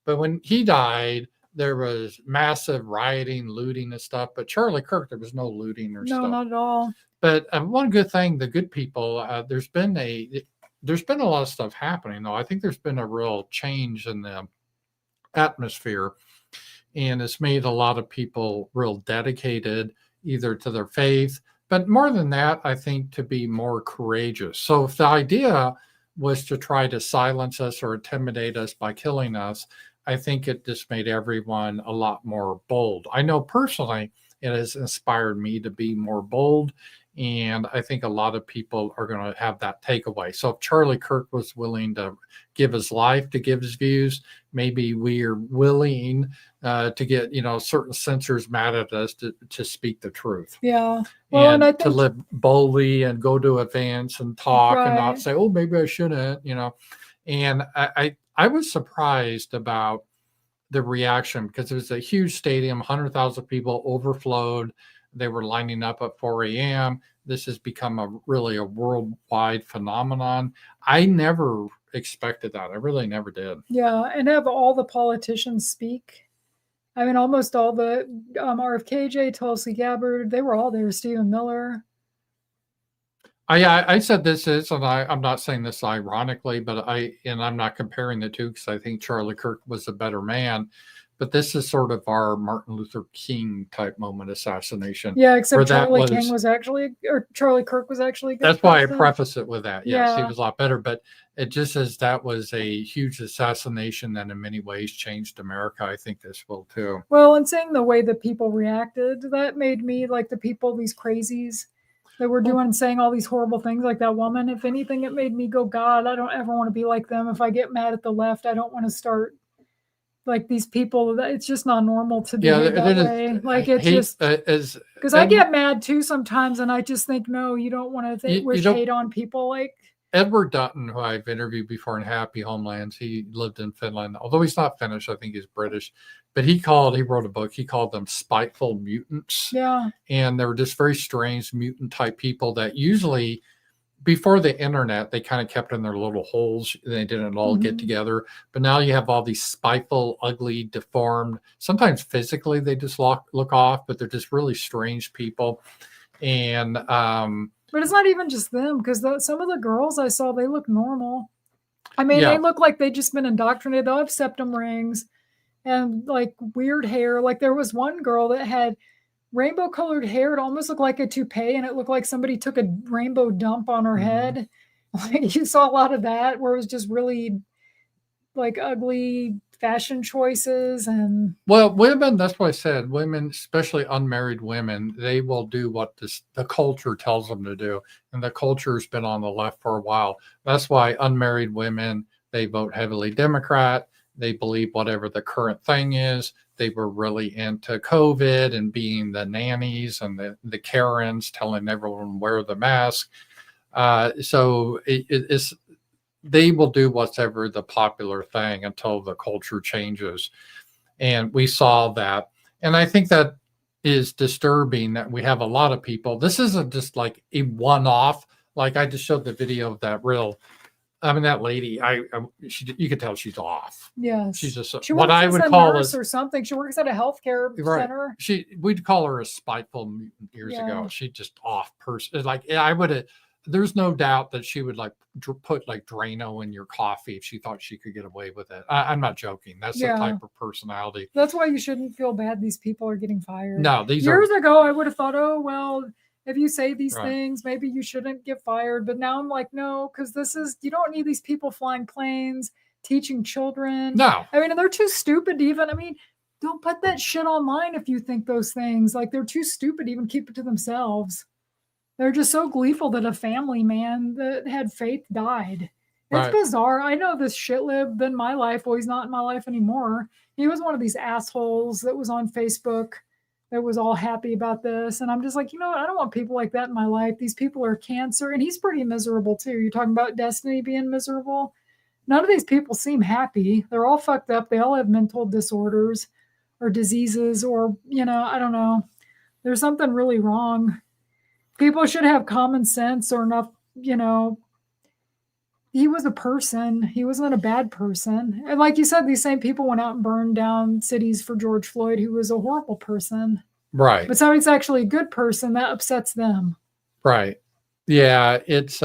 But when he died, there was massive rioting, looting and stuff. But Charlie Kirk, there was no looting or stuff. No, not at all. But one good thing, the good people, there's been a lot of stuff happening, though. I think there's been a real change in the atmosphere. And it's made a lot of people real dedicated either to their faith. But more than that, I think to be more courageous. So if the idea was to try to silence us or intimidate us by killing us, I think it just made everyone a lot more bold. I know personally it has inspired me to be more bold, and I think a lot of people are going to have that takeaway. So if Charlie Kirk was willing to give his life to give his views, maybe we are willing to get certain censors mad at us to speak the truth. Yeah. Well, and I think to live boldly and go to events and talk and not say, oh, maybe I shouldn't, And I was surprised about the reaction because it was a huge stadium, 100,000 people overflowed. They were lining up at 4 a.m. This has become really a worldwide phenomenon. I never expected that. I really never did. Yeah, and have all the politicians speak. I mean, almost all the RFKJ, Tulsi Gabbard, they were all there. Stephen Miller. I said this is, and I'm not saying this ironically, but I'm not comparing the two because I think Charlie Kirk was a better man, but this is sort of our Martin Luther King type moment assassination. Yeah, except Charlie Kirk was actually a good That's why I preface it with that. Yes, he was a lot better, but it just says that was a huge assassination that in many ways changed America. I think this will too. Well, and seeing the way that people reacted, that made me like the people, these crazies that were doing, saying all these horrible things like that woman. If anything, it made me go, God, I don't ever want to be like them. If I get mad at the left, I don't want to start like these people. It's just not normal to be that way. Like it's just because I get mad too sometimes, and I just think, no, you don't want to wish hate on people. Like Edward Dutton, who I've interviewed before in Happy Homelands, he lived in Finland, although he's not Finnish. I think he's British. But he wrote a book, he called them spiteful mutants. Yeah. And they were just very strange mutant type people that usually before the internet, they kind of kept in their little holes. They didn't all get together. But now you have all these spiteful, ugly, deformed, sometimes physically they just look off, but they're just really strange people. And but it's not even just them, because some of the girls I saw, they look normal. I mean, they look like they've just been indoctrinated. They'll have septum rings and like weird hair. Like there was one girl that had rainbow colored hair. It almost looked like a toupee, and it looked like somebody took a rainbow dump on her head. Like you saw a lot of that where it was just really like ugly fashion choices. And Well, women, that's what I said. Women, especially unmarried women, they will do what the culture tells them to do. And the culture's been on the left for a while. That's why unmarried women, they vote heavily Democrat. They believe whatever the current thing is. They were really into COVID and being the nannies and the Karens telling everyone wear the mask. So it's they will do whatever the popular thing until the culture changes. And we saw that. And I think that is disturbing that we have a lot of people. This isn't just like a one-off. Like I just showed the video of that that lady, you could tell she's off. yes, She's just she what works I as would a call nurse a, or something. She works at a healthcare right. center. We'd call her a spiteful mutant years ago. She just off person. Like I would have, there's no doubt that she would like put like Drano in your coffee if she thought she could get away with it. I'm not joking. That's the type of personality. That's why you shouldn't feel bad these people are getting fired. No, years ago I would have thought, oh well, if you say these things, maybe you shouldn't get fired. But now I'm like, no, because you don't need these people flying planes, teaching children. No. I mean, they're too stupid to even, don't put that shit online if you think those things. Like, they're too stupid to even keep it to themselves. They're just so gleeful that a family man that had faith died. It's bizarre. I know this shit lived in my life. Well, he's not in my life anymore. He was one of these assholes that was on Facebook that was all happy about this. And I'm just like, you know what? I don't want people like that in my life. These people are cancer. And he's pretty miserable too. You're talking about Destiny being miserable. None of these people seem happy. They're all fucked up. They all have mental disorders or diseases or, I don't know. There's something really wrong. People should have common sense or enough, he was a person. He wasn't a bad person. And like you said, these same people went out and burned down cities for George Floyd, who was a horrible person. Right. But somebody's actually a good person, that upsets them. Right. Yeah, it's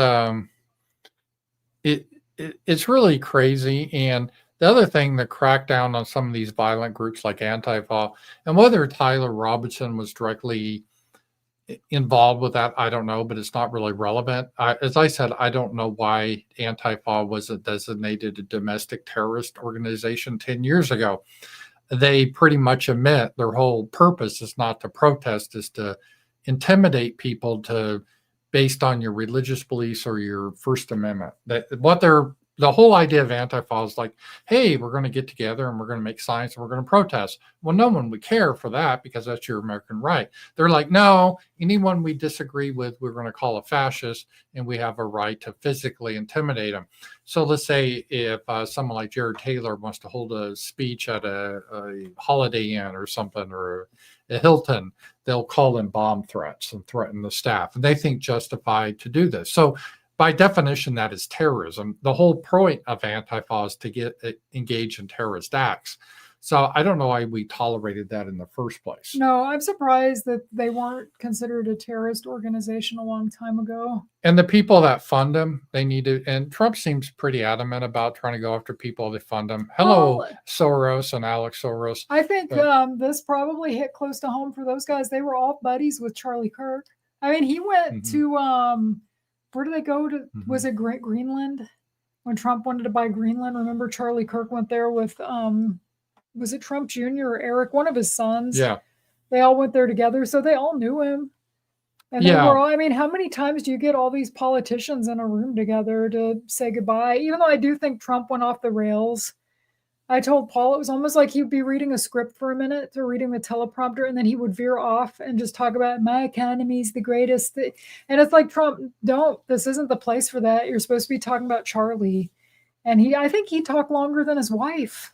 it's really crazy. And the other thing, the crackdown on some of these violent groups like Antifa, and whether Tyler Robinson was directly involved with that, I don't know, but it's not really relevant. As I said, I don't know why Antifa was designated a domestic terrorist organization 10 years ago. They pretty much admit their whole purpose is not to protest, is to intimidate people based on your religious beliefs or your First Amendment. The whole idea of Antifa is like, hey, we're going to get together and we're going to make signs and we're going to protest. Well, no one would care for that because that's your American right. They're like, no, anyone we disagree with, we're going to call a fascist, and we have a right to physically intimidate them. So let's say if someone like Jared Taylor wants to hold a speech at a Holiday Inn or something, or a Hilton, they'll call in bomb threats and threaten the staff. And they think justified to do this. So by definition, that is terrorism. The whole point of Antifa is to get engaged in terrorist acts. So I don't know why we tolerated that in the first place. No, I'm surprised that they weren't considered a terrorist organization a long time ago. And the people that fund them, they need to, and Trump seems pretty adamant about trying to go after people that fund them. Hello, Soros and Alex Soros. I think this probably hit close to home for those guys. They were all buddies with Charlie Kirk. I mean, he went to, where did they go to? Was it Greenland? When Trump wanted to buy Greenland, remember Charlie Kirk went there with, was it Trump Jr. or Eric, one of his sons? Yeah. They all went there together. So they all knew him. And they were all, I mean, how many times do you get all these politicians in a room together to say goodbye? Even though I do think Trump went off the rails. I told Paul it was almost like he'd be reading a script for a minute, or reading the teleprompter, and then he would veer off and just talk about my economy's the greatest. And it's like, Trump, this isn't the place for that. You're supposed to be talking about Charlie. And I think he talked longer than his wife.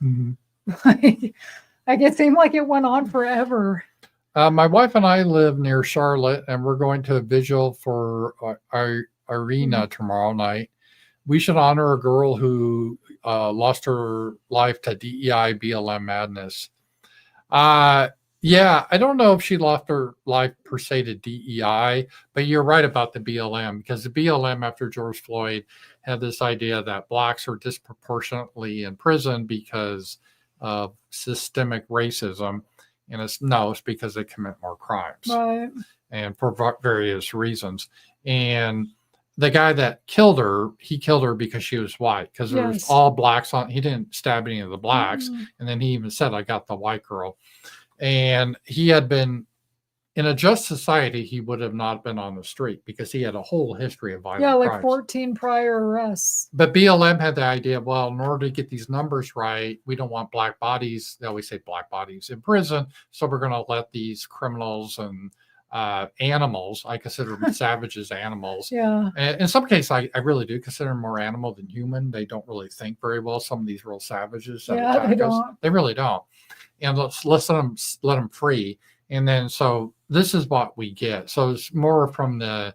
Like, it seemed like it went on forever. My wife and I live near Charlotte, and we're going to a vigil for Iryna tomorrow night. We should honor a girl who lost her life to DEI BLM madness. I don't know if she lost her life per se to DEI, but you're right about the BLM, because the BLM after George Floyd had this idea that blacks are disproportionately in prison because of systemic racism. And it's because they commit more crimes. Right. And for various reasons. And the guy that killed her, he killed her because she was white, because there was Yes. all blacks on. He didn't stab any of the blacks. Mhm. And then he even said, I got the white girl. And he had been in a just society, he would have not been on the street because he had a whole history of violent Yeah, like crimes. 14 prior arrests. But BLM had the idea, well, in order to get these numbers right, we don't want black bodies. They always say black bodies in prison. So we're going to let these criminals and animals, I consider them savages animals. Yeah. And in some cases, I really do consider them more animal than human. They don't really think very well. Some of these real savages that Yeah, they attack us, don't. they really don't. And let's let them free. And then so this is what we get. So it's more from the,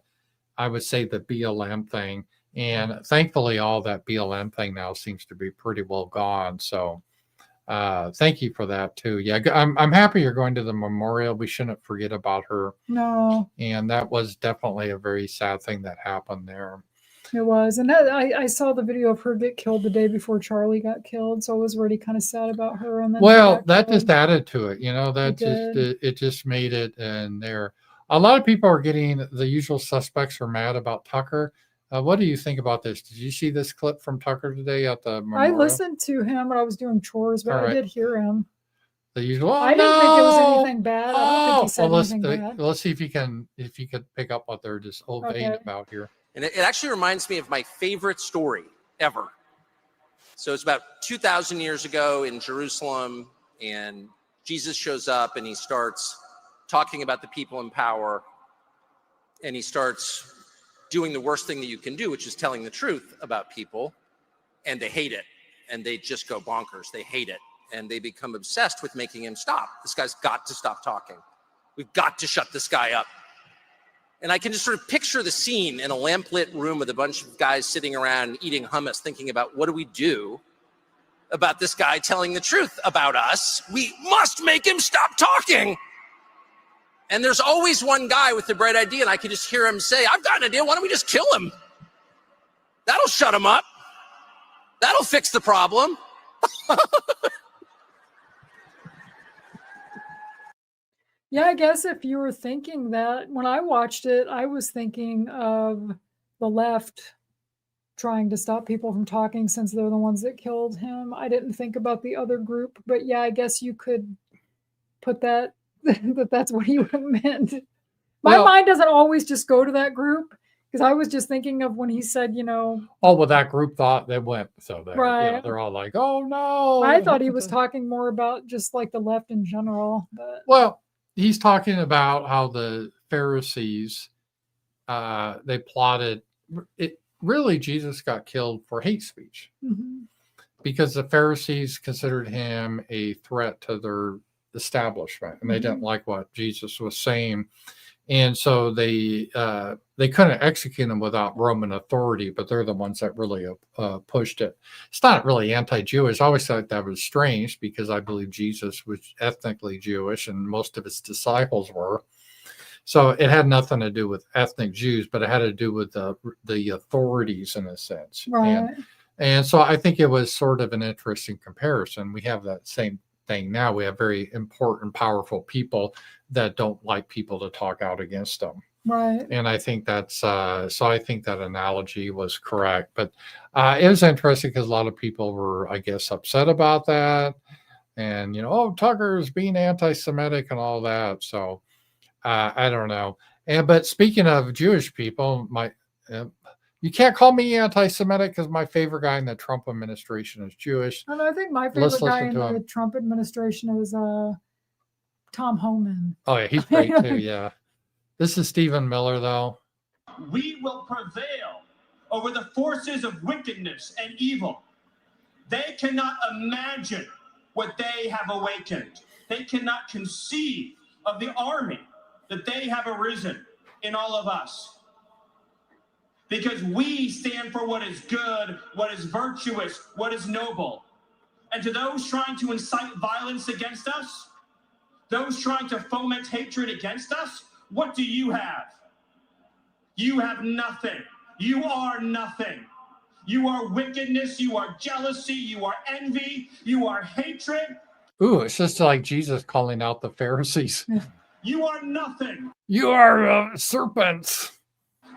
I would say, the BLM thing. And thankfully, all that BLM thing now seems to be pretty well gone. So thank you for that too. Yeah, I'm happy you're going to the memorial. We shouldn't forget about her. No, And that was definitely a very sad thing that happened there. it was. And I saw the video of her get killed the day before Charlie got killed. So I was already kind of sad about her. And then she Well, got that killed. just added to it. You know, that it just made it. And there, a lot of people are getting, the usual suspects are mad about Tucker. What do you think about this? Did you see this clip from Tucker today at the memorial? I listened to him when I was doing chores, but All right. I did hear him. The usual. I didn't think it was anything bad. I don't think he said well, anything bad. let's see if you could pick up what they're just vain Okay. about here. And it actually reminds me of my favorite story ever. So it's about 2,000 years ago in Jerusalem, and Jesus shows up and he starts talking about the people in power, and he starts doing the worst thing that you can do, which is telling the truth about people, and they hate it, and they just go bonkers. They hate it, and they become obsessed with making him stop. This guy's got to stop talking. We've got to shut this guy up. And I can just sort of picture the scene in a lamplit room with a bunch of guys sitting around eating hummus, thinking about, what do we do about this guy telling the truth about us? We must make him stop talking. And there's always one guy with the bright idea, and I can just hear him say, I've got an idea. Why don't we just kill him? That'll shut him up. That'll fix the problem. Yeah, I guess if you were thinking that, when I watched it, I was thinking of the left trying to stop people from talking since they're the ones that killed him. I didn't think about the other group, but yeah, I guess you could put that, that's what he meant. My mind doesn't always just go to that group, because I was just thinking of when he said, That group thought they went. So Right. they're all like, oh no. I thought he was talking more about just like the left in general. But Well, he's talking about how the Pharisees, they plotted it. Really, Jesus got killed for hate speech mhm. because the Pharisees considered him a threat to their establishment, and they didn't like what Jesus was saying. And so they couldn't execute him without Roman authority, but they're the ones that really pushed it. It's not really anti-Jewish. I always thought that was strange because I believe Jesus was ethnically Jewish and most of his disciples were. So it had nothing to do with ethnic Jews, but it had to do with the authorities in a sense. Right. And so I think it was sort of an interesting comparison. We have that same thing now. We have very important, powerful people that don't like people to talk out against them. Right. And I think that's so I think that analogy was correct. But it was interesting because a lot of people were, I guess, upset about that. And, Tucker's being anti-Semitic and all that. So I don't know. But speaking of Jewish people, you can't call me anti-Semitic because my favorite guy in the Trump administration is Jewish. And I think my Let's favorite guy listen in to the him. Trump administration was Tom Homan. Oh, yeah, he's great too. Yeah. This is Stephen Miller, though. We will prevail over the forces of wickedness and evil. They cannot imagine what they have awakened. They cannot conceive of the army that they have arisen in all of us. Because we stand for what is good, what is virtuous, what is noble. And to those trying to incite violence against us, those trying to foment hatred against us, what do you have? You have nothing. You are nothing. You are wickedness, you are jealousy, you are envy, you are hatred. Ooh, it's just like Jesus calling out the Pharisees. You are nothing. You are serpents.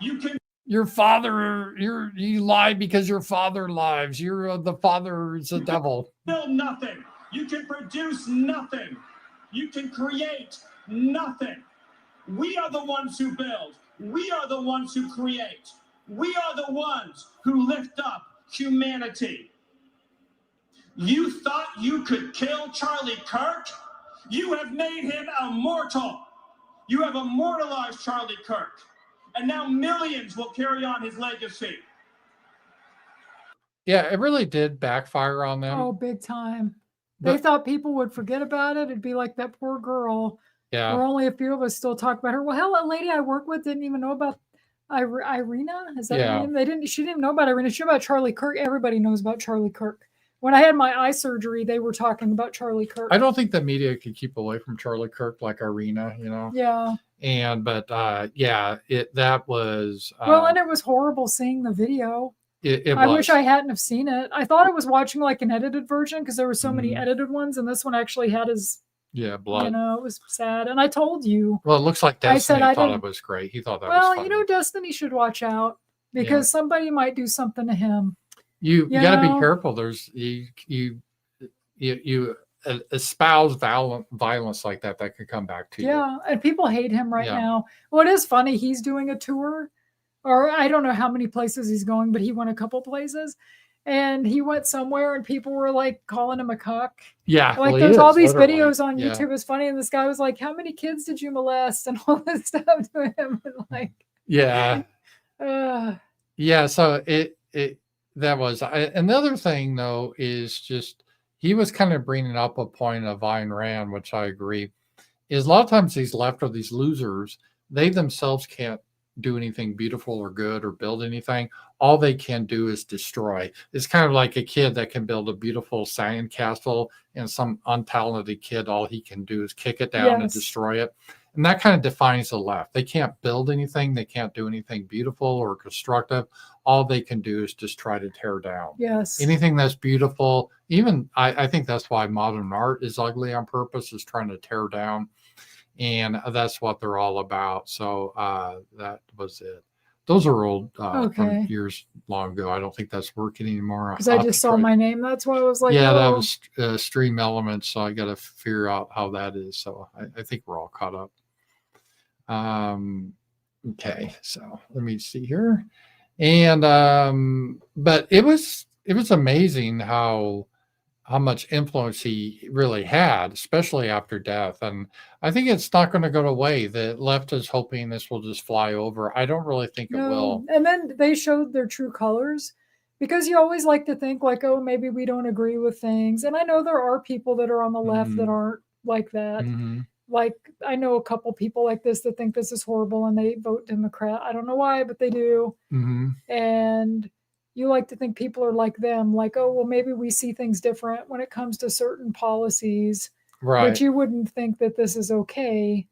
You can Your father, you lie because your father lies. You're the father is the devil. build nothing. You can produce nothing. You can create nothing. We are the ones who build. We are the ones who create. We are the ones who lift up humanity. You thought you could kill Charlie Kirk? You have made him immortal. You have immortalized Charlie Kirk. And now millions will carry on his legacy. Yeah, it really did backfire on them. Oh, big time. They But- thought people would forget about it. It'd be like that poor girl. Yeah. Where only a few of us still talk about her. Well, hell, a lady I work with didn't even know about Iryna. Is that Yeah. her name? She didn't even know about Iryna. She knew about Charlie Kirk. Everybody knows about Charlie Kirk. When I had my eye surgery, they were talking about Charlie Kirk. I don't think the media could keep away from Charlie Kirk like Iryna, Yeah. That was Well, and it was horrible seeing the video. it I was. wish I hadn't have seen it. I thought I was watching like an edited version because there were so many Mhm. edited ones, and this one actually had his. blood. It was sad. And I told you. Well, it looks like I said Destiny I thought didn't- it was great. He thought that Well, was funny. Destiny should watch out because somebody might do something to him. You you got to know? be careful. There's you espouse violence like that could come back to you. Yeah, and people hate him right Yeah. now. Well, it is funny. He's doing a tour, or I don't know how many places he's going, but he went a couple places. And he went somewhere and people were like calling him a cuck. Yeah, Like well, there's he all is, these literally. videos on Yeah. YouTube. It's funny. And this guy was like, how many kids did you molest? And all this stuff to him. And like, Yeah. uh, Yeah, so that was another thing though is just he was kind of bringing up a point of Ayn Rand, which I agree, is a lot of times these left or these losers, they themselves can't do anything beautiful or good or build anything. All they can do is destroy. It's kind of like a kid that can build a beautiful sand castle, and some untalented kid, all he can do is kick it down and Yes. destroy it. And that kind of defines the left. They can't build anything. They can't do anything beautiful or constructive. All they can do is just try to tear down. yes. Anything that's beautiful, even I think that's why modern art is ugly on purpose, is trying to tear down. And that's what they're all about. So that was it. Those are old Okay. from years long ago. I don't think that's working anymore. Because I just saw my name. That's why I was like, yeah, that oh. was Streamelements. So I got to figure out how that is. So I think we're all caught up. Okay, so let me see here. And but it was amazing how much influence he really had, especially after death. And I think it's not going to go away. The left is hoping this will just fly over. I don't really think it will. And then they showed their true colors, because you always like to think like, oh, maybe we don't agree with things. And I know there are people that are on the left that aren't like that. Mhm. Like I know a couple people like this that think this is horrible and they vote Democrat. I don't know why, but they do. Mhm. And you like to think people are like them, like, oh, well, maybe we see things different when it comes to certain policies. Right. But you wouldn't think that this is okay.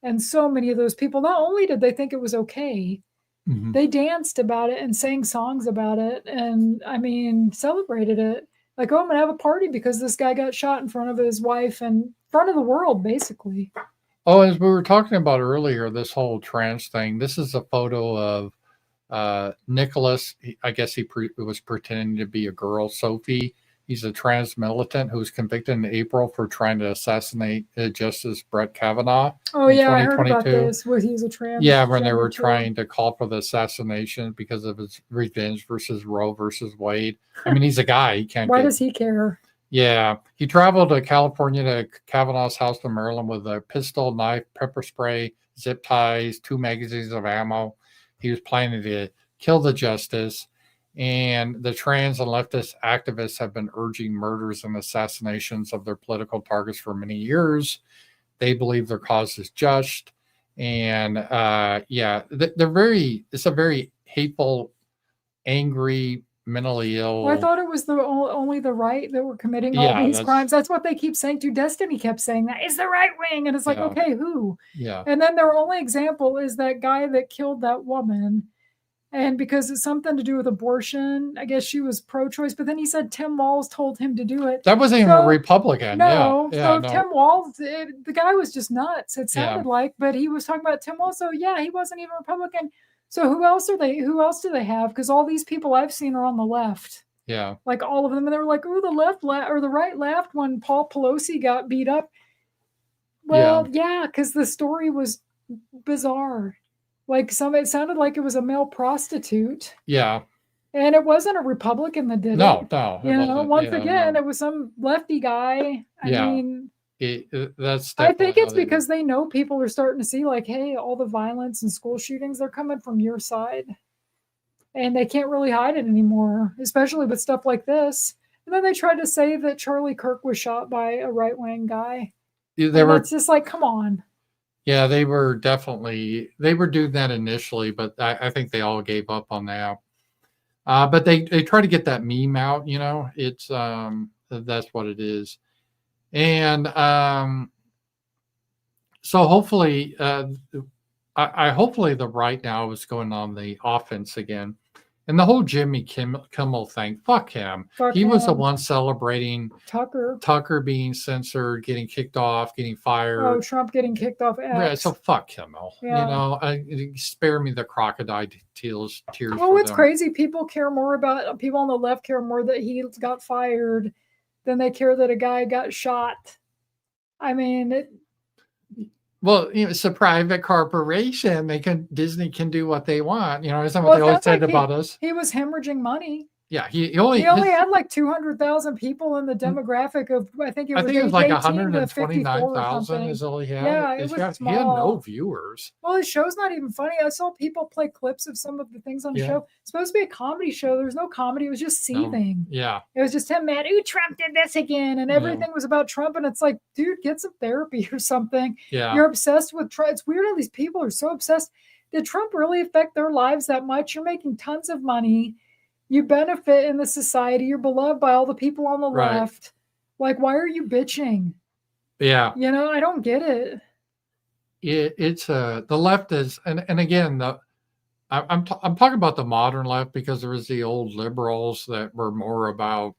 And so many of those people, not only did they think it was okay, Mhm. they danced about it and sang songs about it. And I mean, celebrated it. Like, oh, I'm going to have a party because this guy got shot in front of his wife and in front of the world, basically. Oh, as we were talking about earlier, this whole trans thing, this is a photo of Nicholas. I guess he was pretending to be a girl, Sophie. He's a trans militant who was convicted in April for trying to assassinate Justice Brett Kavanaugh. Oh, in yeah, I heard about 2022. this. Where he's a trans. Yeah, when they were too. trying to call for the assassination because of his revenge versus Roe versus Wade. I mean, he's a guy. He can't Why get... does he care? Yeah, he traveled to California to Kavanaugh's house in Maryland with a pistol, knife, pepper spray, zip ties, 2 magazines of ammo. He was planning to kill the justice. And the trans and leftist activists have been urging murders and assassinations of their political targets for many years. They believe their cause is just. And it's a very hateful, angry, mentally ill. Well, I thought it was only the right that were committing all Yeah, these that's- crimes. That's what they keep saying too. Destiny kept saying that is the right wing. And it's like, Yeah. okay, who? Yeah. And then their only example is that guy that killed that woman. And because it's something to do with abortion, I guess she was pro-choice. But then he said Tim Walz told him to do it. That wasn't even a Republican. No, Yeah. so no. Tim Walz, the guy was just nuts. It Yeah. sounded like, but he was talking about Tim Walz. So yeah, he wasn't even Republican. So who else do they have? Because all these people I've seen are on the left. Yeah. Like all of them, and they were like, "Oh, the left or the right laughed when Paul Pelosi got beat up." Well, yeah, because the story was bizarre. Like it sounded like it was a male prostitute. Yeah. And it wasn't a Republican that did it. No. You know, once again, it was some lefty guy. I mean, that's. I think it's because they know people are starting to see, like, hey, all the violence and school shootings, they're coming from your side. And they can't really hide it anymore, especially with stuff like this. And then they tried to say that Charlie Kirk was shot by a right-wing guy. It's just like, come on. Yeah, they were doing that initially, but I think they all gave up on that. But they try to get that meme out, you know. It's that's what it is. And so hopefully hopefully the right now is going on the offense again. And the whole Jimmy Kimmel thing, fuck him. He was the one celebrating Tucker being censored, getting kicked off, getting fired. Oh, Trump getting kicked off X. Yeah, so fuck Kimmel. Yeah. You know, spare me the crocodile tears. Oh, it's crazy. People care more about, people on the left care more that he got fired than they care that a guy got shot. I mean, well, you know, it's a private corporation. Disney can do what they want. You know, isn't what they always said about us. He was hemorrhaging money. Yeah, he only had like 200,000 people in the demographic of, I think it was like 129,000 is all he had. Yeah, it was small. He had no viewers. Well, his show's not even funny. I saw people play clips of some of the things on the show. It's supposed to be a comedy show. There's no comedy. It was just seething. No. Yeah. It was just him mad. Ooh, Trump did this again. And everything was about Trump. And it's like, dude, get some therapy or something. Yeah. You're obsessed with Trump. It's weird how these people are so obsessed. Did Trump really affect their lives that much? You're making tons of money. You benefit in the society. You're beloved by all the people on the left. Like, why are you bitching? Yeah. You know, I don't get it. It's the left is, and again, I'm talking about the modern left because there was the old liberals that were more about,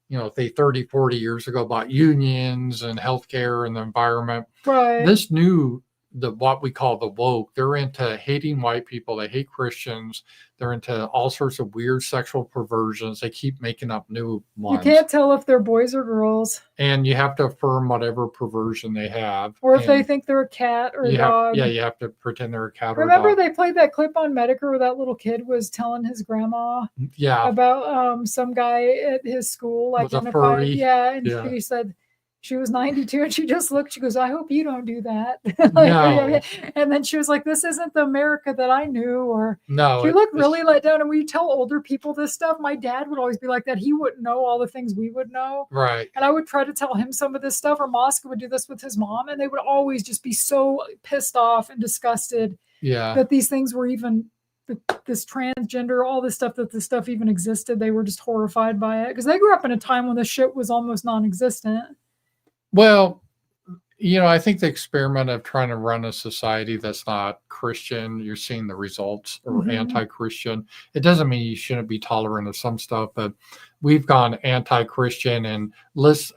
you know, 30, 40 years ago about unions and healthcare and the environment. Right. This new, what we call the woke, they're into hating white people. They hate Christians. They're into all sorts of weird sexual perversions. They keep making up new ones. You can't tell if they're boys or girls. And you have to affirm whatever perversion they have. Or if they think they're a cat or a dog. You have to pretend they're a cat or a dog. Remember they played that clip on Medicare where that little kid was telling his grandma about some guy at his school identified. Yeah, and she said, she was 92 and she just looked, she goes, I hope you don't do that. No. And then she was like, this isn't the America that I knew. Or no, she looked really let down. And when you tell older people this stuff, my dad would always be like that. He wouldn't know all the things we would know. Right. And I would try to tell him some of this stuff, or Moscow would do this with his mom. And they would always just be so pissed off and disgusted that these things were even, this transgender, all this stuff, that this stuff even existed. They were just horrified by it because they grew up in a time when this shit was almost non-existent. Well, you know, I think the experiment of trying to run a society that's not Christian, you're seeing the results, or anti-Christian. It doesn't mean you shouldn't be tolerant of some stuff, but we've gone anti-Christian and let's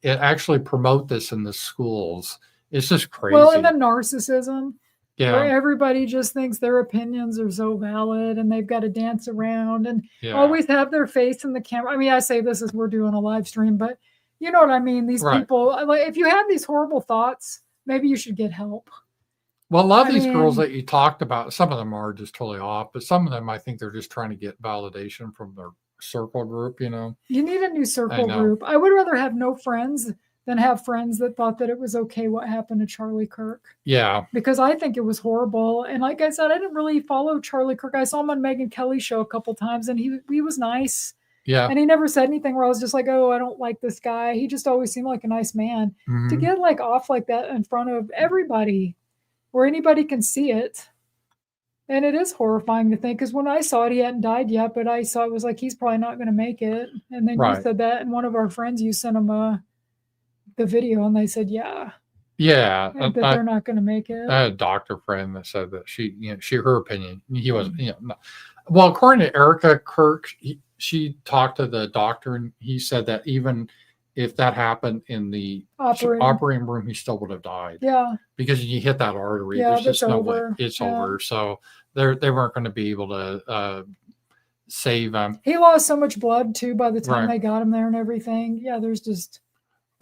actually promote this in the schools. It's just crazy. Well, and the narcissism. Yeah. Where everybody just thinks their opinions are so valid and they've got to dance around and always have their face in the camera. I mean, I say this as we're doing a live stream, but you know what I mean? These people, like, if you have these horrible thoughts, maybe you should get help. Well, a lot of these girls that you talked about, some of them are just totally off, but some of them, I think they're just trying to get validation from their circle group, you know? You need a new circle group. I would rather have no friends than have friends that thought that it was okay what happened to Charlie Kirk. Yeah. Because I think it was horrible. And like I said, I didn't really follow Charlie Kirk. I saw him on Megyn Kelly's show a couple times and he was nice. Yeah. And he never said anything where I was just like, oh, I don't like this guy. He just always seemed like a nice man. To get like off like that in front of everybody where anybody can see it. And it is horrifying to think, because when I saw it, he hadn't died yet, but I saw it was like, he's probably not going to make it. And then you said that, and one of our friends, you sent him the video, and they said, yeah. Yeah. That they're not going to make it. I had a doctor friend that said that her opinion, he wasn't, Well, according to Erica Kirk, she talked to the doctor, and he said that even if that happened in the operating room, he still would have died. Yeah. Because you hit that artery, Yeah, there's just that's no way. over. It's Yeah. over. So they weren't going to be able to save him. He lost so much blood too by the time Right. they got him there and everything. Yeah, there's just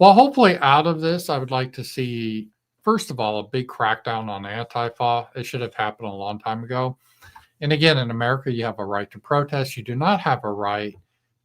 Well, hopefully out of this, I would like to see, first of all, a big crackdown on Antifa. It should have happened a long time ago. And again, in America, you have a right to protest. You do not have a right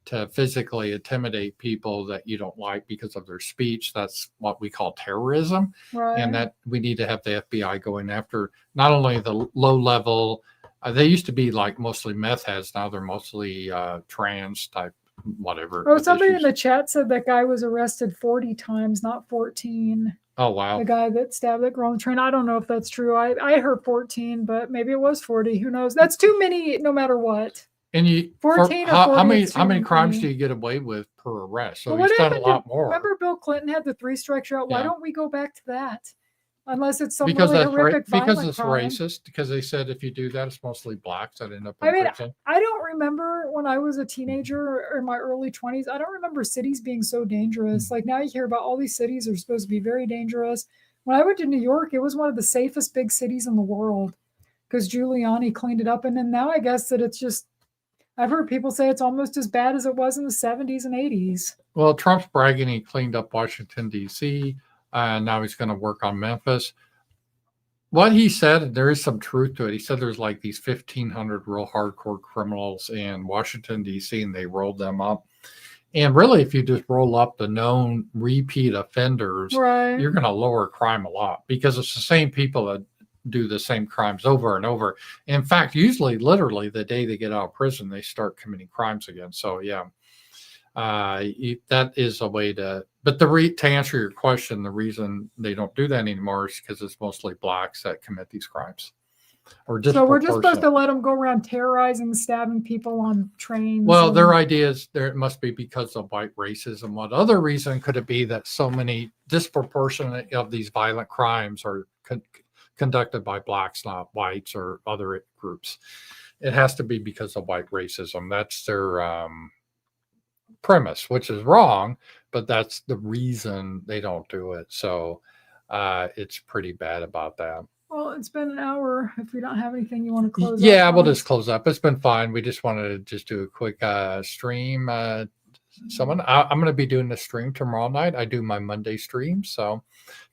to physically intimidate people that you don't like because of their speech. That's what we call terrorism. right. And that we need to have the FBI going after not only the low level, they used to be like mostly meth heads. Now they're mostly trans type, whatever. Oh, somebody in issues. the chat said that guy was arrested 40 times, not 14. Oh, wow. The guy that stabbed that girl on the train. I don't know if that's true. I heard 14, but maybe it was 40. Who knows? That's too many no matter what. And you 14 or how 40 many is how many too crimes many. do you get away with per arrest? So But what he's done a happened lot to- more. Remember Bill Clinton had the 3 strikes you're out? Why Yeah. don't we go back to that? Unless it's some Because really that's horrific because violent it's crime. racist. Because they said if you do that, it's mostly blacks that end up in I mean, prison. I don't remember when I was a teenager or in my early 20s. I don't remember cities being so dangerous. Like now you hear about all these cities are supposed to be very dangerous. When I went to New York, it was one of the safest big cities in the world because Giuliani cleaned it up. And then now I guess that it's just, I've heard people say it's almost as bad as it was in the 70s and 80s. Well, Trump's bragging he cleaned up Washington, D.C., and now he's going to work on Memphis. What he said, there is some truth to it. He said there's like these 1,500 real hardcore criminals in Washington, D.C., and they rolled them up. And really, if you just roll up the known repeat offenders, Right. you're going to lower crime a lot because it's the same people that do the same crimes over and over. In fact, usually, literally, the day they get out of prison, they start committing crimes again. So, yeah, that is a way to. But to answer your question, the reason they don't do that anymore is because it's mostly blacks that commit these crimes. Or So we're just supposed to disproportionate. let them go around terrorizing and stabbing people on trains. Well, and- their idea is there it must be because of white racism. What other reason could it be that so many disproportionate of these violent crimes are conducted by blacks, not whites or other groups? It has to be because of white racism. That's their premise, which is wrong, but that's the reason they don't do it. So it's pretty bad about that. Well, it's been an hour. If you don't have anything you want to close Yeah, up we'll on. just close up. It's been fine. We just wanted to just do a quick stream. I'm going to be doing the stream tomorrow night. I do my Monday stream, so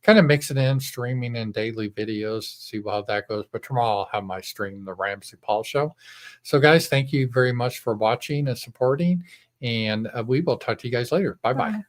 kind of mix it in, streaming and daily videos, see how that goes. But tomorrow I'll have my stream, the Ramsey Paul Show. So, guys, thank you very much for watching and supporting, and we will talk to you guys later. Bye-bye. Bye.